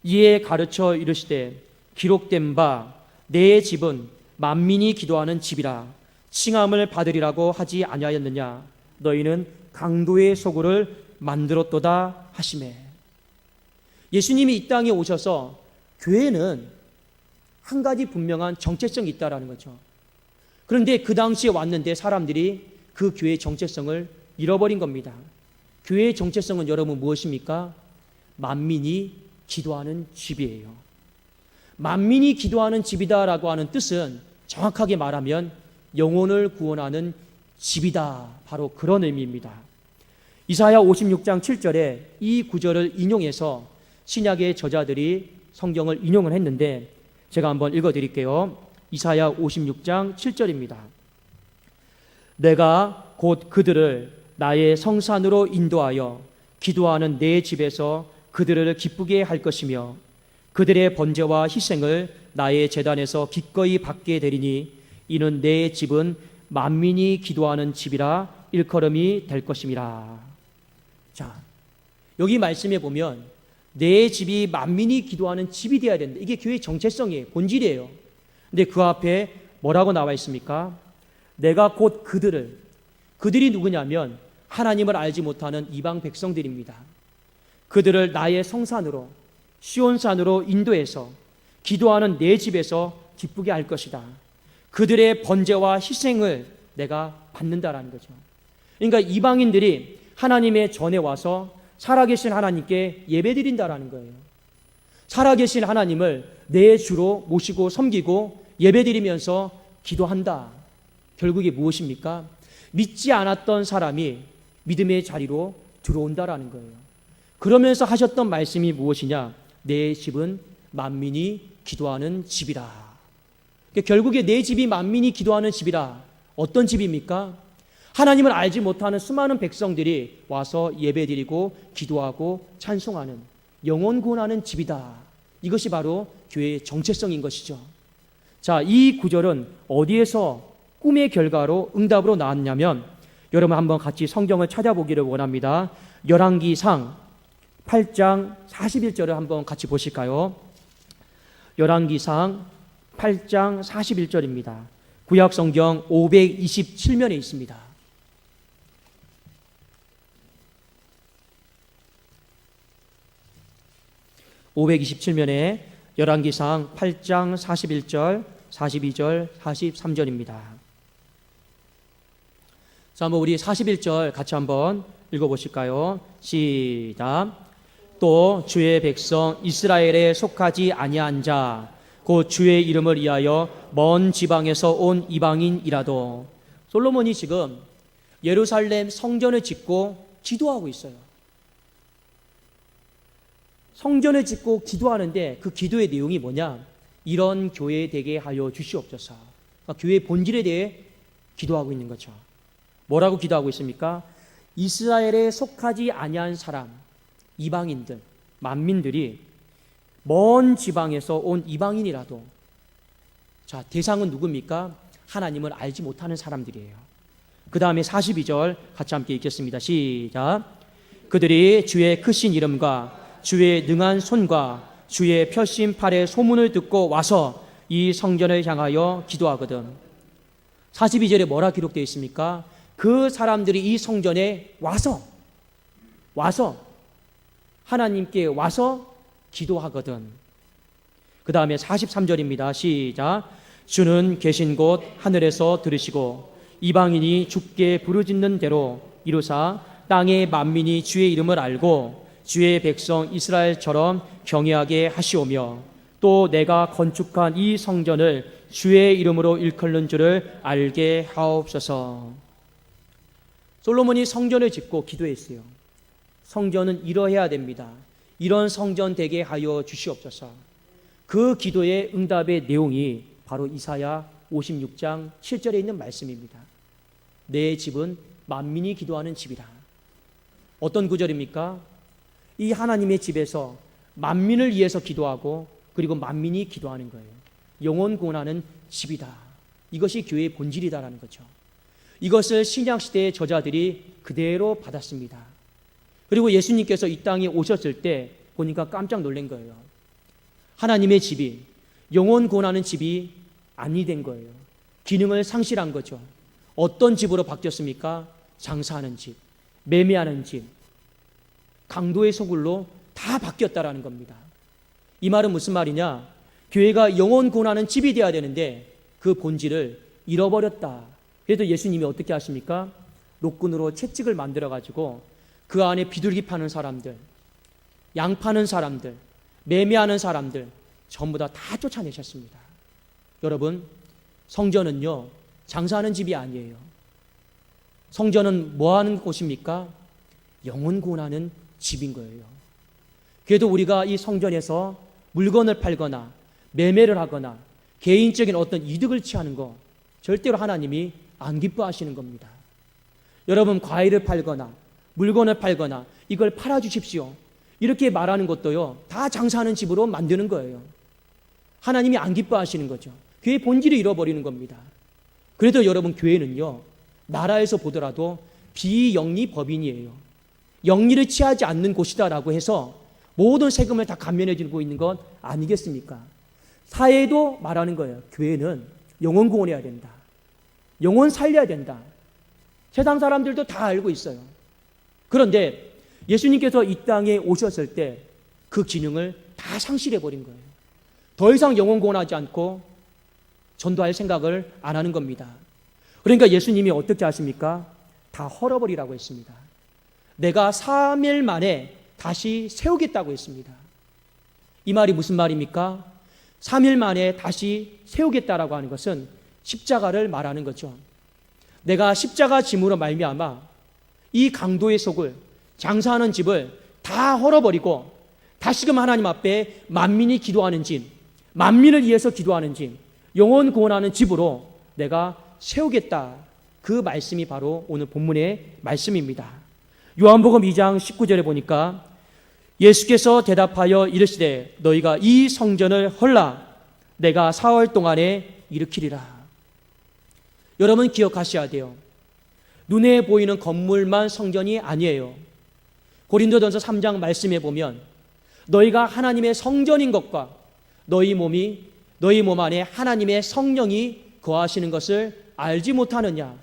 Speaker 2: 이에 가르쳐 이르시되 기록된 바 내 집은 만민이 기도하는 집이라 칭함을 받으리라고 하지 아니하였느냐. 너희는 강도의 소굴을 만들었도다 하시매. 예수님이 이 땅에 오셔서 교회는 한 가지 분명한 정체성이 있다라는 거죠. 그런데 그 당시에 왔는데 사람들이 그 교회의 정체성을 잃어버린 겁니다. 교회의 정체성은 여러분 무엇입니까? 만민이 기도하는 집이에요. 만민이 기도하는 집이다라고 하는 뜻은 정확하게 말하면 영혼을 구원하는 집이다. 바로 그런 의미입니다. 이사야 56장 7절에 이 구절을 인용해서 신약의 저자들이 성경을 인용을 했는데 제가 한번 읽어드릴게요. 이사야 56장 7절입니다. 내가 곧 그들을 나의 성산으로 인도하여 기도하는 내 집에서 그들을 기쁘게 할 것이며 그들의 번제와 희생을 나의 제단에서 기꺼이 받게 되리니 이는 내 집은 만민이 기도하는 집이라 일컬음이 될 것임이라. 자, 여기 말씀에 보면 내 집이 만민이 기도하는 집이 되어야 된다. 이게 교회의 정체성이에요. 본질이에요. 근데 그 앞에 뭐라고 나와 있습니까? 내가 곧 그들이 누구냐면 하나님을 알지 못하는 이방 백성들입니다. 그들을 나의 성산으로 시온산으로 인도해서 기도하는 내 집에서 기쁘게 할 것이다. 그들의 번제와 희생을 내가 받는다라는 거죠. 그러니까 이방인들이 하나님의 전에 와서 살아계신 하나님께 예배드린다라는 거예요. 살아계신 하나님을 내 주로 모시고 섬기고 예배드리면서 기도한다. 결국에 무엇입니까? 믿지 않았던 사람이 믿음의 자리로 들어온다라는 거예요. 그러면서 하셨던 말씀이 무엇이냐? 내 집은 만민이 기도하는 집이라. 그러니까 결국에 내 집이 만민이 기도하는 집이라. 어떤 집입니까? 하나님을 알지 못하는 수많은 백성들이 와서 예배드리고 기도하고 찬송하는 영혼 구원하는 집이다. 이것이 바로 교회의 정체성인 것이죠. 자, 이 구절은 어디에서 꿈의 결과로 응답으로 나왔냐면 여러분 한번 같이 성경을 찾아보기를 원합니다. 열왕기상 8장 41절을 한번 같이 보실까요? 열왕기상 8장 41절입니다. 구약 성경 527면에 있습니다. (527면에) 열왕기상 8장 41절, 42절, 43절입니다. 자, 한번 우리 41절 같이 한번 읽어보실까요? 시작. 또 주의 백성 이스라엘에 속하지 아니한 자, 곧 주의 이름을 위하여 먼 지방에서 온 이방인이라도. 솔로몬이 지금 예루살렘 성전을 짓고 기도하고 있어요. 성전을 짓고 기도하는데 그 기도의 내용이 뭐냐? 이런 교회 되게 하여 주시옵소서. 그러니까 교회의 본질에 대해 기도하고 있는 거죠. 뭐라고 기도하고 있습니까? 이스라엘에 속하지 아니한 사람, 이방인들, 만민들이 먼 지방에서 온 이방인이라도. 자, 대상은 누굽니까? 하나님을 알지 못하는 사람들이에요. 그 다음에 42절 같이 함께 읽겠습니다. 시작. 그들이 주의 크신 이름과 주의 능한 손과 주의 펴신 팔의 소문을 듣고 와서 이 성전을 향하여 기도하거든. 42절에 뭐라 기록되어 있습니까? 그 사람들이 이 성전에 와서 하나님께 와서 기도하거든. 그 다음에 43절입니다. 시작. 주는 계신 곳 하늘에서 들으시고 이방인이 주께 부르짖는 대로 이루사 땅의 만민이 주의 이름을 알고 주의 백성 이스라엘처럼 경외하게 하시오며 또 내가 건축한 이 성전을 주의 이름으로 일컫는 줄을 알게 하옵소서. 솔로몬이 성전을 짓고 기도했어요. 성전은 이러해야 됩니다. 이런 성전 되게 하여 주시옵소서. 그 기도의 응답의 내용이 바로 이사야 56장 7절에 있는 말씀입니다. 내 집은 만민이 기도하는 집이라. 어떤 구절입니까? 이 하나님의 집에서 만민을 위해서 기도하고 그리고 만민이 기도하는 거예요. 영원 구원하는 집이다. 이것이 교회의 본질이다라는 거죠. 이것을 신약시대의 저자들이 그대로 받았습니다. 그리고 예수님께서 이 땅에 오셨을 때 보니까 깜짝 놀란 거예요. 하나님의 집이 영원 구원하는 집이 아니 된 거예요. 기능을 상실한 거죠. 어떤 집으로 바뀌었습니까? 장사하는 집, 매매하는 집, 강도의 소굴로 다 바뀌었다라는 겁니다. 이 말은 무슨 말이냐? 교회가 영원 구원하는 집이 되어야 되는데 그 본질을 잃어버렸다. 그래도 예수님이 어떻게 하십니까? 노끈으로 채찍을 만들어가지고 그 안에 비둘기 파는 사람들, 양 파는 사람들, 매매하는 사람들 전부 다 쫓아내셨습니다. 여러분, 성전은요 장사하는 집이 아니에요. 성전은 뭐 하는 곳입니까? 영원 구원하는 집인 거예요. 그래도 우리가 이 성전에서 물건을 팔거나 매매를 하거나 개인적인 어떤 이득을 취하는 거 절대로 하나님이 안 기뻐하시는 겁니다. 여러분, 과일을 팔거나 물건을 팔거나 이걸 팔아주십시오 이렇게 말하는 것도요 다 장사하는 집으로 만드는 거예요. 하나님이 안 기뻐하시는 거죠. 교회의 본질을 잃어버리는 겁니다. 그래도 여러분, 교회는요 나라에서 보더라도 비영리 법인이에요. 영리를 취하지 않는 곳이다라고 해서 모든 세금을 다 감면해주고 있는 건 아니겠습니까? 사회도 말하는 거예요. 교회는 영혼 구원해야 된다. 영혼 살려야 된다. 세상 사람들도 다 알고 있어요. 그런데 예수님께서 이 땅에 오셨을 때 그 기능을 다 상실해버린 거예요. 더 이상 영혼 구원하지 않고 전도할 생각을 안 하는 겁니다. 그러니까 예수님이 어떻게 하십니까? 다 헐어버리라고 했습니다. 내가 3일 만에 다시 세우겠다고 했습니다. 이 말이 무슨 말입니까? 3일 만에 다시 세우겠다라고 하는 것은 십자가를 말하는 거죠. 내가 십자가 짐으로 말미암아 이 강도의 속을 장사하는 집을 다 헐어버리고 다시금 하나님 앞에 만민이 기도하는 집, 만민을 위해서 기도하는 집, 영혼 구원하는 집으로 내가 세우겠다. 그 말씀이 바로 오늘 본문의 말씀입니다. 요한복음 2장 19절에 보니까 예수께서 대답하여 이르시되 너희가 이 성전을 헐라 내가 4월 동안에 일으키리라. 여러분 기억하셔야 돼요. 눈에 보이는 건물만 성전이 아니에요. 고린도전서 3장 말씀에 보면 너희가 하나님의 성전인 것과 너희 몸 안에 하나님의 성령이 거하시는 것을 알지 못하느냐.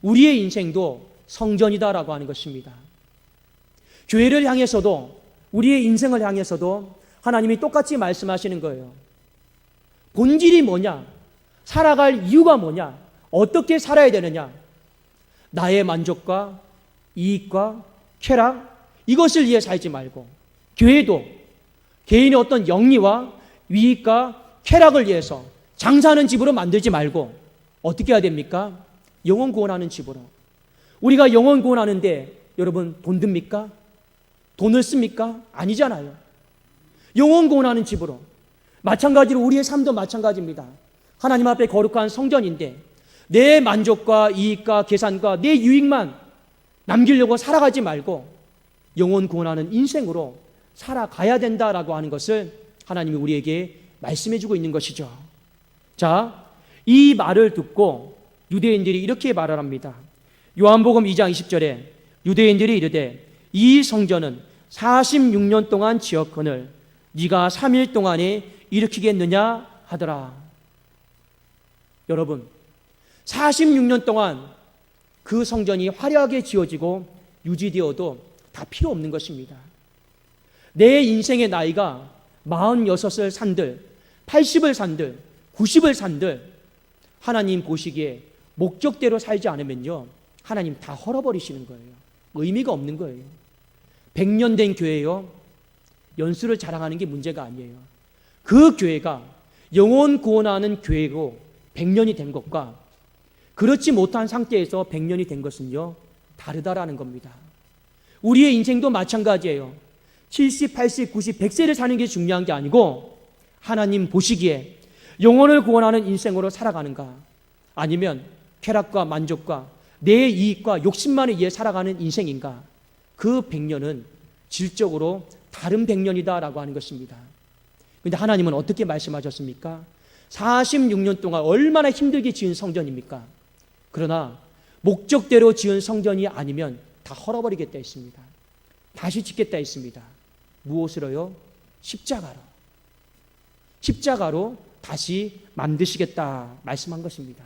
Speaker 2: 우리의 인생도 성전이다라고 하는 것입니다. 교회를 향해서도 우리의 인생을 향해서도 하나님이 똑같이 말씀하시는 거예요. 본질이 뭐냐? 살아갈 이유가 뭐냐? 어떻게 살아야 되느냐? 나의 만족과 이익과 쾌락 이것을 위해 살지 말고 교회도 개인의 어떤 영리와 이익과 쾌락을 위해서 장사하는 집으로 만들지 말고 어떻게 해야 됩니까? 영혼 구원하는 집으로. 우리가 영혼 구원하는데 여러분 돈 듭니까? 돈을 씁니까? 아니잖아요. 영혼 구원하는 집으로. 마찬가지로 우리의 삶도 마찬가지입니다. 하나님 앞에 거룩한 성전인데 내 만족과 이익과 계산과 내 유익만 남기려고 살아가지 말고 영혼 구원하는 인생으로 살아가야 된다라고 하는 것을 하나님이 우리에게 말씀해 주고 있는 것이죠. 자, 이 말을 듣고 유대인들이 이렇게 말을 합니다. 요한복음 2장 20절에 유대인들이 이르되 이 성전은 46년 동안 지었거늘 네가 3일 동안에 일으키겠느냐 하더라. 여러분, 46년 동안 그 성전이 화려하게 지어지고 유지되어도 다 필요 없는 것입니다. 내 인생의 나이가 46을 산들, 80을 산들, 90을 산들 하나님 보시기에 목적대로 살지 않으면요, 하나님 다 헐어버리시는 거예요. 의미가 없는 거예요. 100년 된 교회요, 연수를 자랑하는 게 문제가 아니에요. 그 교회가 영혼 구원하는 교회고 100년이 된 것과 그렇지 못한 상태에서 100년이 된 것은요, 다르다라는 겁니다. 우리의 인생도 마찬가지예요. 70, 80, 90, 100세를 사는 게 중요한 게 아니고 하나님 보시기에 영혼을 구원하는 인생으로 살아가는가, 아니면 쾌락과 만족과 내 이익과 욕심만에 의해 살아가는 인생인가, 그 100년은 질적으로 다른 100년이다라고 하는 것입니다. 그런데 하나님은 어떻게 말씀하셨습니까? 46년 동안 얼마나 힘들게 지은 성전입니까? 그러나 목적대로 지은 성전이 아니면 다 헐어버리겠다 했습니다. 다시 짓겠다 했습니다. 무엇으로요? 십자가로. 십자가로 다시 만드시겠다 말씀한 것입니다.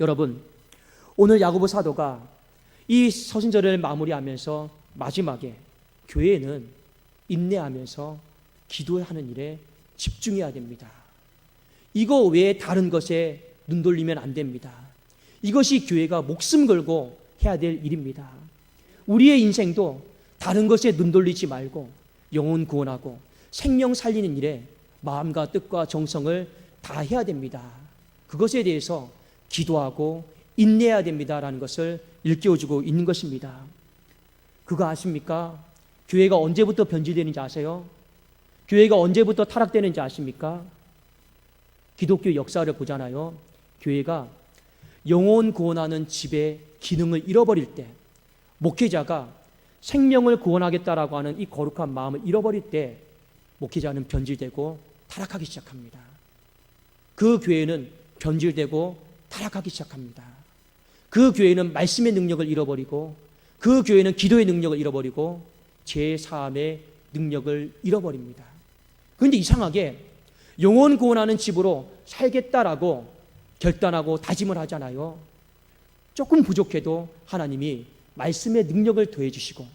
Speaker 2: 여러분, 오늘 야고보 사도가 이 서신절을 마무리하면서 마지막에 교회는 인내하면서 기도하는 일에 집중해야 됩니다. 이거 외에 다른 것에 눈 돌리면 안 됩니다. 이것이 교회가 목숨 걸고 해야 될 일입니다. 우리의 인생도 다른 것에 눈 돌리지 말고 영혼 구원하고 생명 살리는 일에 마음과 뜻과 정성을 다해야 됩니다. 그것에 대해서 기도하고 인내해야 됩니다라는 것을 일깨워주고 있는 것입니다. 그거 아십니까? 교회가 언제부터 변질되는지 아세요? 교회가 언제부터 타락되는지 아십니까? 기독교 역사를 보잖아요. 교회가 영혼 구원하는 집의 기능을 잃어버릴 때, 목회자가 생명을 구원하겠다라고 하는 이 거룩한 마음을 잃어버릴 때 목회자는 변질되고 타락하기 시작합니다. 그 교회는 변질되고 타락하기 시작합니다. 그 교회는 말씀의 능력을 잃어버리고, 그 교회는 기도의 능력을 잃어버리고 죄사함의 능력을 잃어버립니다. 그런데 이상하게 영혼 구원하는 집으로 살겠다라고 결단하고 다짐을 하잖아요. 조금 부족해도 하나님이 말씀의 능력을 더해주시고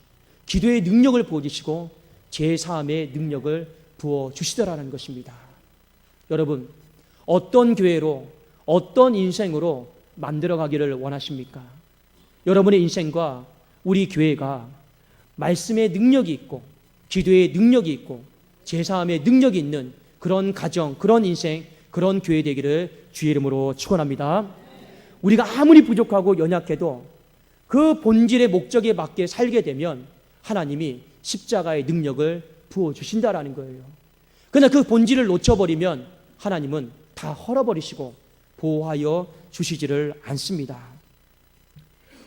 Speaker 2: 기도의 능력을 부어주시고 죄사함의 능력을 부어주시더라는 것입니다. 여러분, 어떤 교회로, 어떤 인생으로 만들어가기를 원하십니까? 여러분의 인생과 우리 교회가 말씀의 능력이 있고 기도의 능력이 있고 제사함의 능력이 있는 그런 가정, 그런 인생, 그런 교회 되기를 주의 이름으로 축원합니다. 우리가 아무리 부족하고 연약해도 그 본질의 목적에 맞게 살게 되면 하나님이 십자가의 능력을 부어주신다라는 거예요. 그러나 그 본질을 놓쳐버리면 하나님은 다 헐어버리시고 보호하여 주시지를 않습니다.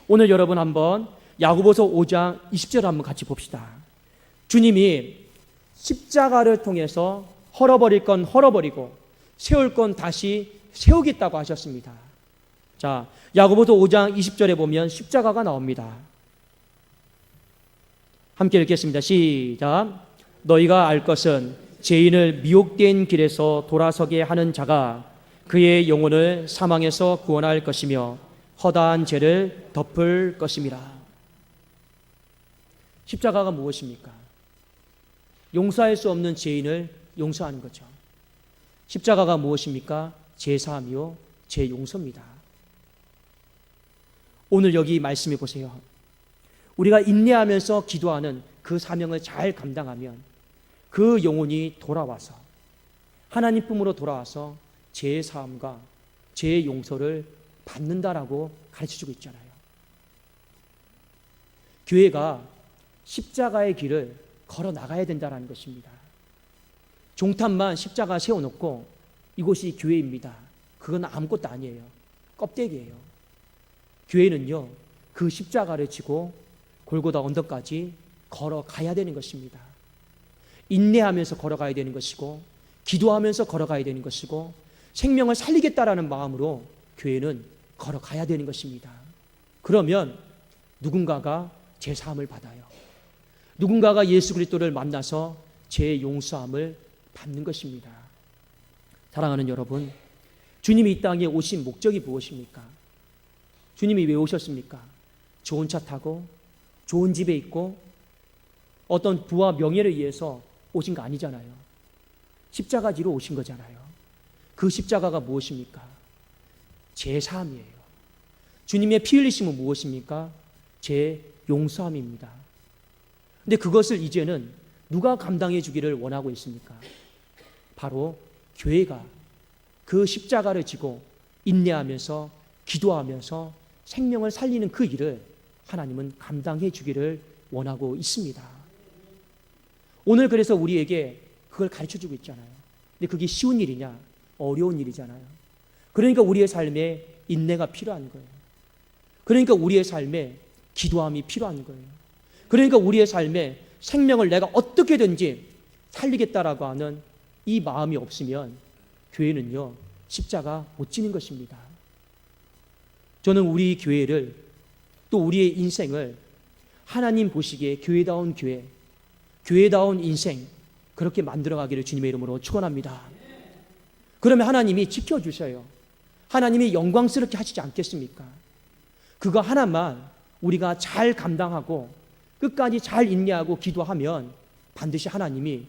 Speaker 2: 오늘 여러분 한번 야고보서 5장 20절 한번 같이 봅시다. 주님이 십자가를 통해서 헐어버릴 건 헐어버리고 세울 건 다시 세우겠다고 하셨습니다. 자, 야고보서 5장 20절에 보면 십자가가 나옵니다. 함께 읽겠습니다. 시작. 너희가 알 것은 죄인을 미혹된 길에서 돌아서게 하는 자가 그의 영혼을 사망에서 구원할 것이며 허다한 죄를 덮을 것임이라. 십자가가 무엇입니까? 용서할 수 없는 죄인을 용서하는 거죠. 십자가가 무엇입니까? 죄사함이요 죄용서입니다. 오늘 여기 말씀해 보세요. 우리가 인내하면서 기도하는 그 사명을 잘 감당하면 그 영혼이 돌아와서 하나님 품으로 돌아와서 죄사함과 죄용서를 받는다라고 가르쳐주고 있잖아요. 교회가 십자가의 길을 걸어 나가야 된다는 것입니다. 종탑만 십자가 세워놓고 이곳이 교회입니다. 그건 아무것도 아니에요. 껍데기예요. 교회는요, 그 십자가를 지고 골고다 언덕까지 걸어가야 되는 것입니다. 인내하면서 걸어가야 되는 것이고 기도하면서 걸어가야 되는 것이고 생명을 살리겠다라는 마음으로 교회는 걸어가야 되는 것입니다. 그러면 누군가가 죄사함을 받아요. 누군가가 예수 그리스도를 만나서 죄 용서함을 받는 것입니다. 사랑하는 여러분, 주님이 이 땅에 오신 목적이 무엇입니까? 주님이 왜 오셨습니까? 좋은 차 타고 좋은 집에 있고 어떤 부와 명예를 위해서 오신 거 아니잖아요. 십자가 지러 오신 거잖아요. 그 십자가가 무엇입니까? 제 삶이에요. 주님의 피 흘리심은 무엇입니까? 제 용서함입니다. 근데 그것을 이제는 누가 감당해 주기를 원하고 있습니까? 바로 교회가 그 십자가를 지고 인내하면서 기도하면서 생명을 살리는 그 일을 하나님은 감당해 주기를 원하고 있습니다. 오늘 그래서 우리에게 그걸 가르쳐 주고 있잖아요. 근데 그게 쉬운 일이냐? 어려운 일이잖아요. 그러니까 우리의 삶에 인내가 필요한 거예요. 그러니까 우리의 삶에 기도함이 필요한 거예요. 그러니까 우리의 삶에 생명을 내가 어떻게든지 살리겠다라고 하는 이 마음이 없으면 교회는요, 십자가 못 지는 것입니다. 저는 우리 교회를, 또 우리의 인생을 하나님 보시기에 교회다운 교회, 교회다운 인생, 그렇게 만들어가기를 주님의 이름으로 축원합니다. 그러면 하나님이 지켜주셔요. 하나님이 영광스럽게 하시지 않겠습니까? 그거 하나만 우리가 잘 감당하고 끝까지 잘 인내하고 기도하면 반드시 하나님이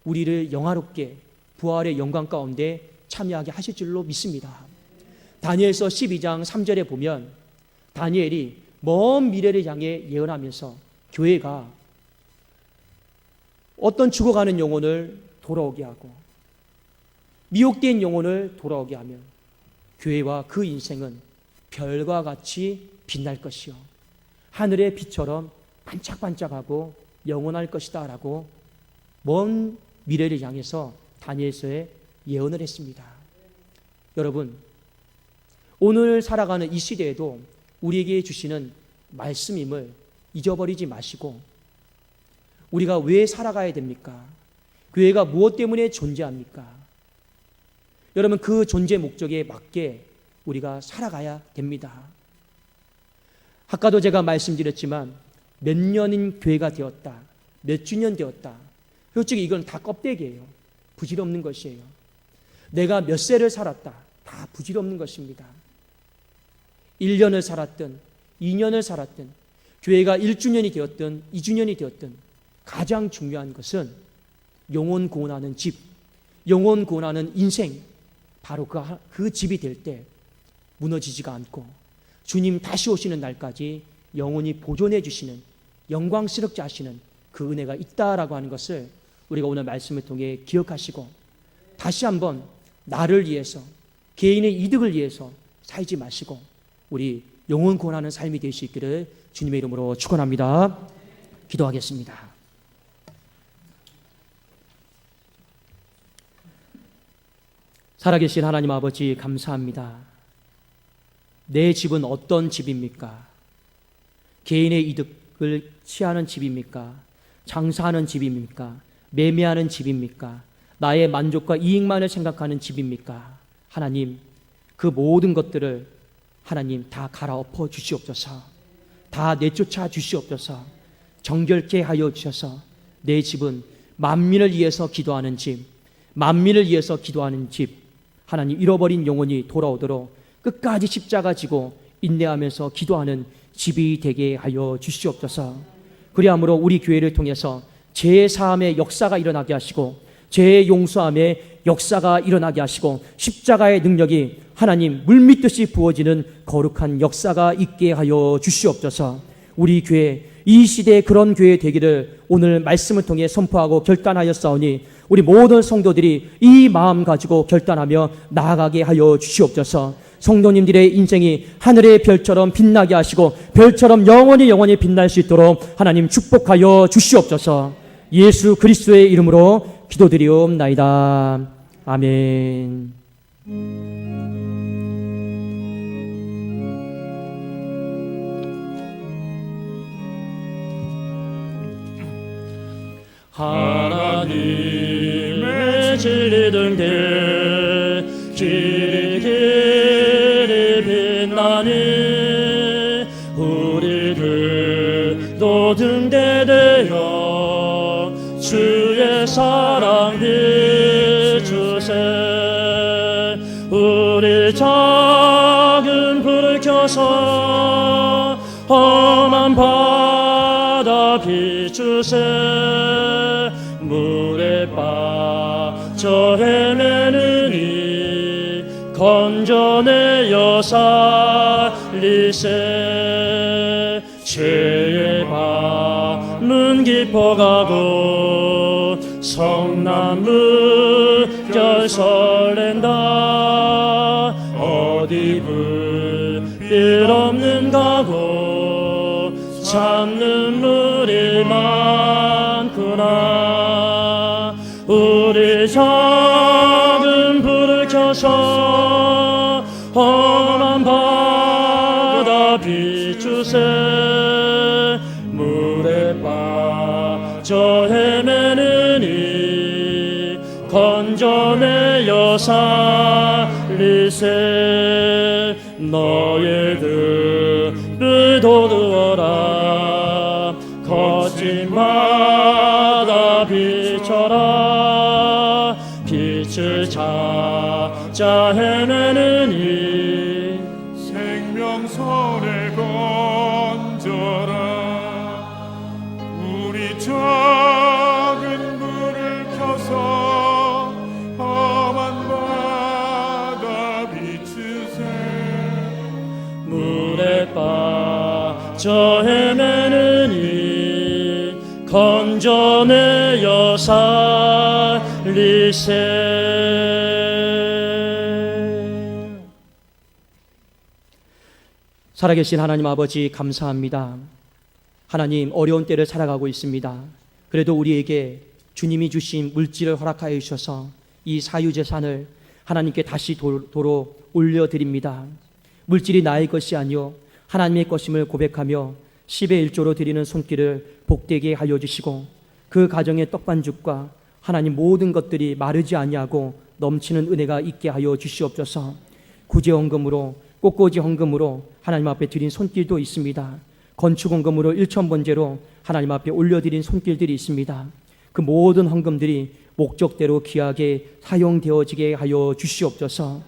Speaker 2: 우리를 영화롭게 부활의 영광 가운데 참여하게 하실 줄로 믿습니다. 다니엘서 12장 3절에 보면 다니엘이 먼 미래를 향해 예언하면서 교회가 어떤 죽어가는 영혼을 돌아오게 하고 미혹된 영혼을 돌아오게 하면 교회와 그 인생은 별과 같이 빛날 것이요 하늘의 빛처럼 반짝반짝하고 영원할 것이다 라고 먼 미래를 향해서 다니엘서에 예언을 했습니다. 여러분, 오늘 살아가는 이 시대에도 우리에게 주시는 말씀임을 잊어버리지 마시고 우리가 왜 살아가야 됩니까? 교회가 무엇 때문에 존재합니까? 여러분, 그 존재 목적에 맞게 우리가 살아가야 됩니다. 아까도 제가 말씀드렸지만 몇 년인 교회가 되었다, 몇 주년 되었다, 솔직히 이건 다 껍데기예요. 부질없는 것이에요. 내가 몇 세를 살았다, 다 부질없는 것입니다. 1년을 살았든 2년을 살았든 교회가 1주년이 되었든 2주년이 되었든 가장 중요한 것은 영혼 구원하는 집, 영혼 구원하는 인생, 바로 그 집이 될 때 무너지지가 않고 주님 다시 오시는 날까지 영원히 보존해 주시는, 영광스럽게 하시는 그 은혜가 있다라고 하는 것을 우리가 오늘 말씀을 통해 기억하시고 다시 한번 나를 위해서, 개인의 이득을 위해서 살지 마시고 우리 영혼 구원하는 삶이 될 수 있기를 주님의 이름으로 축원합니다. 기도하겠습니다. 살아계신 하나님 아버지, 감사합니다. 내 집은 어떤 집입니까? 개인의 이득을 취하는 집입니까? 장사하는 집입니까? 매매하는 집입니까? 나의 만족과 이익만을 생각하는 집입니까? 하나님, 그 모든 것들을 하나님 다 갈아엎어 주시옵소서. 다 내쫓아 주시옵소서. 정결케 하여 주셔서 내 집은 만민을 위해서 기도하는 집, 만민을 위해서 기도하는 집, 하나님 잃어버린 영혼이 돌아오도록 끝까지 십자가 지고 인내하면서 기도하는 집이 되게 하여 주시옵소서. 그리함으로 우리 교회를 통해서 제사함의 역사가 일어나게 하시고 제용서함의 역사가 일어나게 하시고 십자가의 능력이 하나님 물밀듯이 부어지는 거룩한 역사가 있게 하여 주시옵소서. 우리 교회, 이 시대에 그런 교회 되기를 오늘 말씀을 통해 선포하고 결단하였사오니 우리 모든 성도들이 이 마음 가지고 결단하며 나아가게 하여 주시옵소서. 성도님들의 인생이 하늘의 별처럼 빛나게 하시고 별처럼 영원히 빛날 수 있도록 하나님 축복하여 주시옵소서. 예수 그리스도의 이름으로 기도드리옵나이다. 아멘. 하나님의 진리등 길이 빛나니 우리들도 등대되어 주의 사랑 비추세. 우리 우리 작은 불을 켜서 험한 바다 비추세. 물에 빠져 헤매느니 건져내어 살리세. 죄의 밤은 깊어가고 성난 물결 설렌다. 어디 불빛 없는 가고 참 눈물이 많구나. 우리 작은 불을 켜서 험한 바다 비추세. 물에 빠져 헤매느니 건져내어 살리세. 너의 등을 돋우어라. 거친 바다 비춰라. 빛을 찾아 헤매느니
Speaker 4: 생명선을 건져라. 우리 작은 불을 켜서 험한 바다 비추세.
Speaker 2: 물에 빠져 헤매느니 건져내어 살리세. 살아계신 하나님 아버지 감사합니다. 하나님, 어려운 때를 살아가고 있습니다. 그래도 우리에게 주님이 주신 물질을 허락하여 주셔서 이 사유재산을 하나님께 다시 도로 올려드립니다. 물질이 나의 것이 아니요 하나님의 것임을 고백하며 10의 1조로 드리는 손길을 복되게 하여 주시고, 그 가정의 떡반죽과 하나님 모든 것들이 마르지 아니하고 넘치는 은혜가 있게 하여 주시옵소서. 구제헌금으로, 꽃꽂이 헌금으로 하나님 앞에 드린 손길도 있습니다. 건축헌금으로 1,000번제로 하나님 앞에 올려드린 손길들이 있습니다. 그 모든 헌금들이 목적대로 귀하게 사용되어지게 하여 주시옵소서.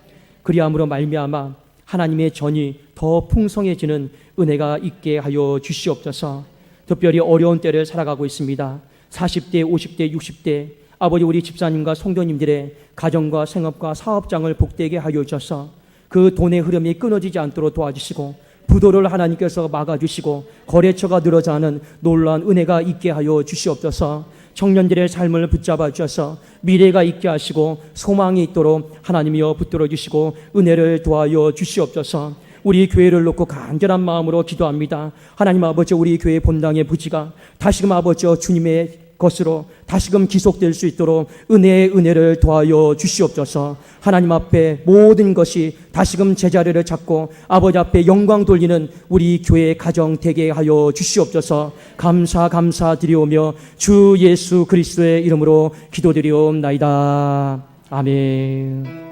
Speaker 2: 그리함으로 말미암아 하나님의 전이 더 풍성해지는 은혜가 있게 하여 주시옵소서. 특별히 어려운 때를 살아가고 있습니다. 40대, 50대, 60대 아버지, 우리 집사님과 성도님들의 가정과 생업과 사업장을 복되게 하여 주셔서 그 돈의 흐름이 끊어지지 않도록 도와주시고, 부도를 하나님께서 막아주시고 거래처가 늘어져 하는 놀라운 은혜가 있게 하여 주시옵소서. 청년들의 삶을 붙잡아 주셔서 미래가 있게 하시고 소망이 있도록 하나님이여 붙들어 주시고 은혜를 도하여 주시옵소서. 우리 교회를 놓고 간절한 마음으로 기도합니다. 하나님 아버지, 우리 교회 본당의 부지가 다시금 아버지 주님의 것으로 다시금 기속될 수 있도록 은혜의 은혜를 도하여 주시옵소서. 하나님 앞에 모든 것이 다시금 제자리를 잡고 아버지 앞에 영광 돌리는 우리 교회 가정 되게 하여 주시옵소서. 감사드리오며 주 예수 그리스도의 이름으로 기도드리옵나이다. 아멘.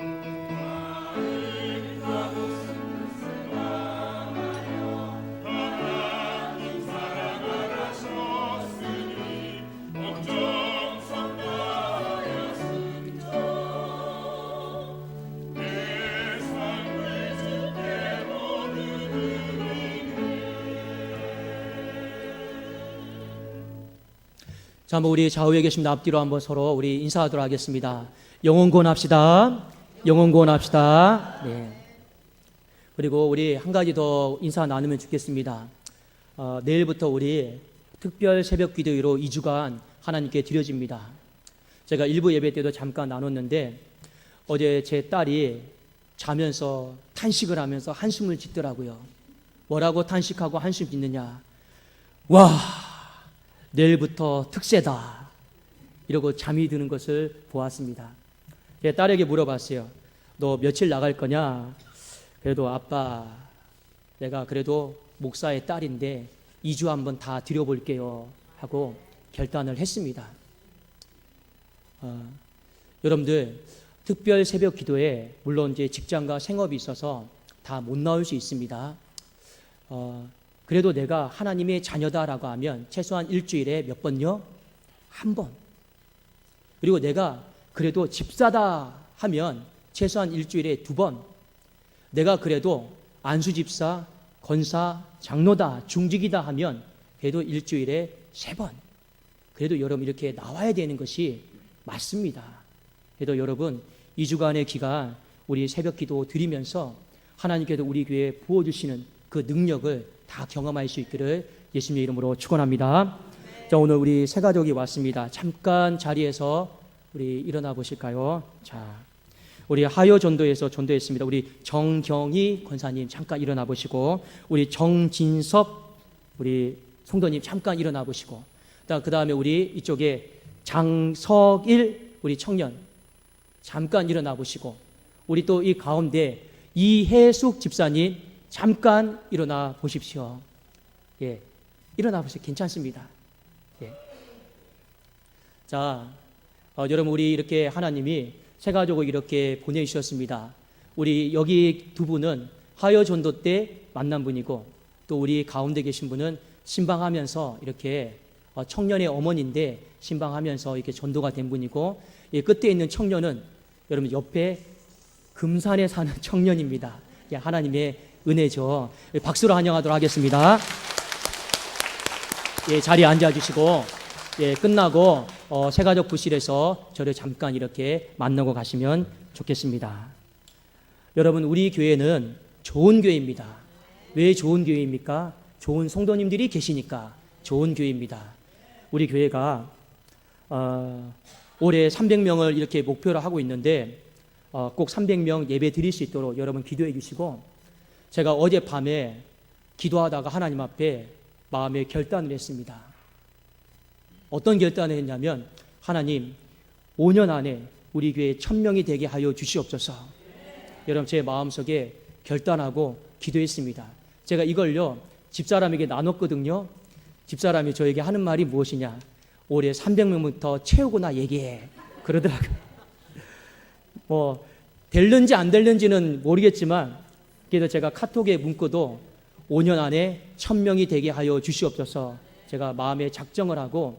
Speaker 2: 자, 한번 우리 좌우에 계신 앞뒤로 한번 서로 우리 인사하도록 하겠습니다. 영혼 구원합시다. 영혼 구원합시다. 네. 그리고 우리 한 가지 더 인사 나누면 좋겠습니다. 내일부터 우리 특별 새벽 기도회로 2주간 하나님께 드려집니다. 제가 일부 예배 때도 잠깐 나눴는데 어제 제 딸이 자면서 탄식을 하면서 한숨을 짓더라고요. 뭐라고 탄식하고 한숨 짓느냐. 와, 내일부터 특세다. 이러고 잠이 드는 것을 보았습니다. 제 딸에게 물어봤어요. 너 며칠 나갈 거냐? 그래도 아빠, 내가 그래도 목사의 딸인데 2주 한번 다 드려볼게요 하고 결단을 했습니다. 여러분들, 특별 새벽 기도에 물론 이제 직장과 생업이 있어서 다 못 나올 수 있습니다. 그래도 내가 하나님의 자녀다라고 하면 최소한 일주일에 몇 번요? 한 번. 그리고 내가 그래도 집사다 하면 최소한 일주일에 2번. 내가 그래도 안수 집사, 권사, 장로다, 중직이다 하면 그래도 일주일에 3번 그래도 여러분 이렇게 나와야 되는 것이 맞습니다. 그래도 여러분 2주간의 기간 우리 새벽 기도 드리면서 하나님께서 우리 교회에 부어주시는 그 능력을 다 경험할 수 있기를 예수님의 이름으로 축원합니다. 자, 오늘 우리 새 가족이 왔습니다. 잠깐 자리에서 우리 일어나 보실까요? 자, 우리 하여 전도에서 전도했습니다. 우리 정경희 권사님 잠깐 일어나 보시고, 우리 정진섭 우리 성도님 잠깐 일어나 보시고, 그 다음에 우리 이쪽에 장석일 우리 청년 잠깐 일어나 보시고, 우리 또 이 가운데 이혜숙 집사님 잠깐 일어나 보십시오. 예, 일어나 보세요. 괜찮습니다. 예. 자, 여러분 우리 이렇게 하나님이 새 가족을 이렇게 보내주셨습니다. 우리 여기 두 분은 하여 전도 때 만난 분이고, 또 우리 가운데 계신 분은 신방하면서 이렇게 청년의 어머니인데 신방하면서 이렇게 전도가 된 분이고, 이 끝에 있는 청년은 여러분 옆에 금산에 사는 청년입니다. 예, 하나님의 은혜죠. 박수로 환영하도록 하겠습니다. 예, 자리에 앉아주시고, 예, 끝나고 새가족 부실에서 저를 잠깐 이렇게 만나고 가시면 좋겠습니다. 여러분 우리 교회는 좋은 교회입니다. 왜 좋은 교회입니까? 좋은 성도님들이 계시니까 좋은 교회입니다. 우리 교회가 올해 300명을 이렇게 목표로 하고 있는데 꼭 300명 예배 드릴 수 있도록 여러분 기도해 주시고, 제가 어젯밤에 기도하다가 하나님 앞에 마음에 결단을 했습니다. 어떤 결단을 했냐면, 하나님 5년 안에 우리 교회 1000명이 되게 하여 주시옵소서. 여러분 제 마음속에 결단하고 기도했습니다. 제가 이걸요 집사람에게 나눴거든요. 집사람이 저에게 하는 말이 무엇이냐, 올해 300명부터 채우고 나 얘기해 그러더라고요. 뭐 될는지 안 될는지는 모르겠지만, 그래서 제가 카톡에 문구도 5년 안에 1000명이 되게 하여 주시옵소서 제가 마음에 작정을 하고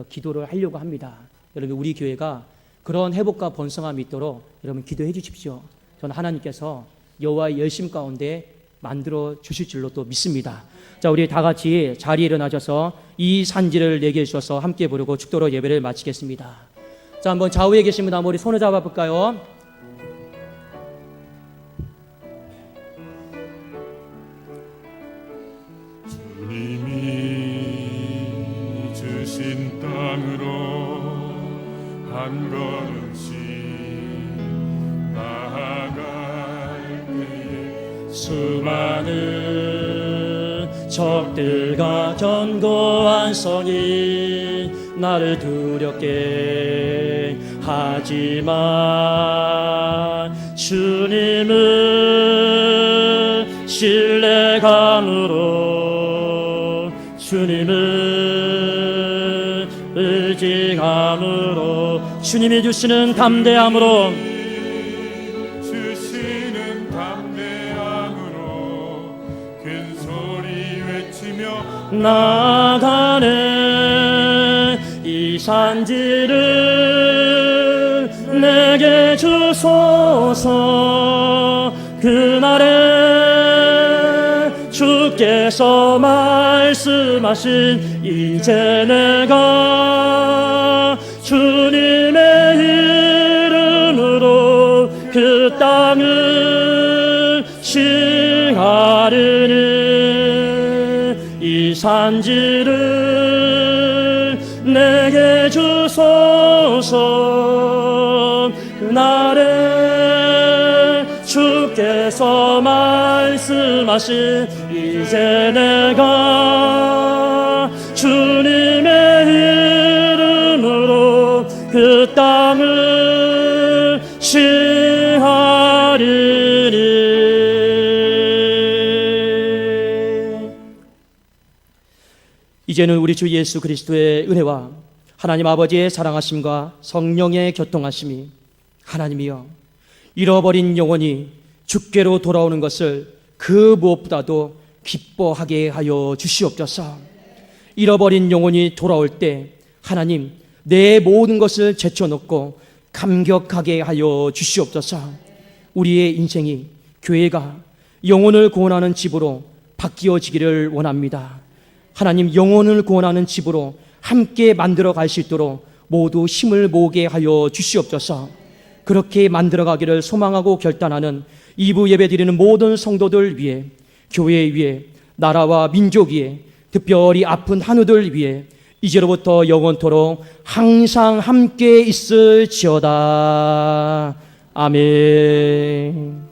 Speaker 2: 기도를 하려고 합니다. 여러분 우리 교회가 그런 회복과 번성함이 있도록 여러분 기도해 주십시오. 저는 하나님께서 여호와의 열심 가운데 만들어 주실 줄로 또 믿습니다. 자, 우리 다 같이 자리에 일어나셔서 이 산지를 내게 주셔서 함께 부르고 축도로 예배를 마치겠습니다. 자, 한번 좌우에 계신 분 한번 우리 손을 잡아 볼까요?
Speaker 4: 주님이 주신 땅으로 한 걸음씩 나아갈 때에
Speaker 2: 수많은 적들과 견고한 성이 나를 두렵게 하지만, 주님을 신뢰감으로, 주님을 의지함으로, 주님이 주시는 담대함으로,
Speaker 4: 주시는 담대함으로 큰 소리 외치며
Speaker 2: 나아가네. 이 산지를 내게 주소서. 그날에 주께서 말씀하신 이제 내가 주님의 이름으로 그 땅을 칭하리니, 이 산지를 내게 주소서. 그날에 주께서 말씀하신 이제 내가 주님의 이름으로 그 땅을 칭하리니. 이제는 우리 주 예수 그리스도의 은혜와 하나님 아버지의 사랑하심과 성령의 교통하심이, 하나님이여 잃어버린 영혼이 주께로 돌아오는 것을 그 무엇보다도 기뻐하게 하여 주시옵소서. 잃어버린 영혼이 돌아올 때 하나님 내 모든 것을 제쳐놓고 감격하게 하여 주시옵소서. 우리의 인생이 교회가 영혼을 구원하는 집으로 바뀌어지기를 원합니다. 하나님, 영혼을 구원하는 집으로 함께 만들어 갈 수 있도록 모두 힘을 모으게 하여 주시옵소서. 그렇게 만들어 가기를 소망하고 결단하는 2부 예배 드리는 모든 성도들 위해, 교회 위해, 나라와 민족 위해, 특별히 아픈 한우들 위해 이제로부터 영원토록 항상 함께 있을지어다. 아멘.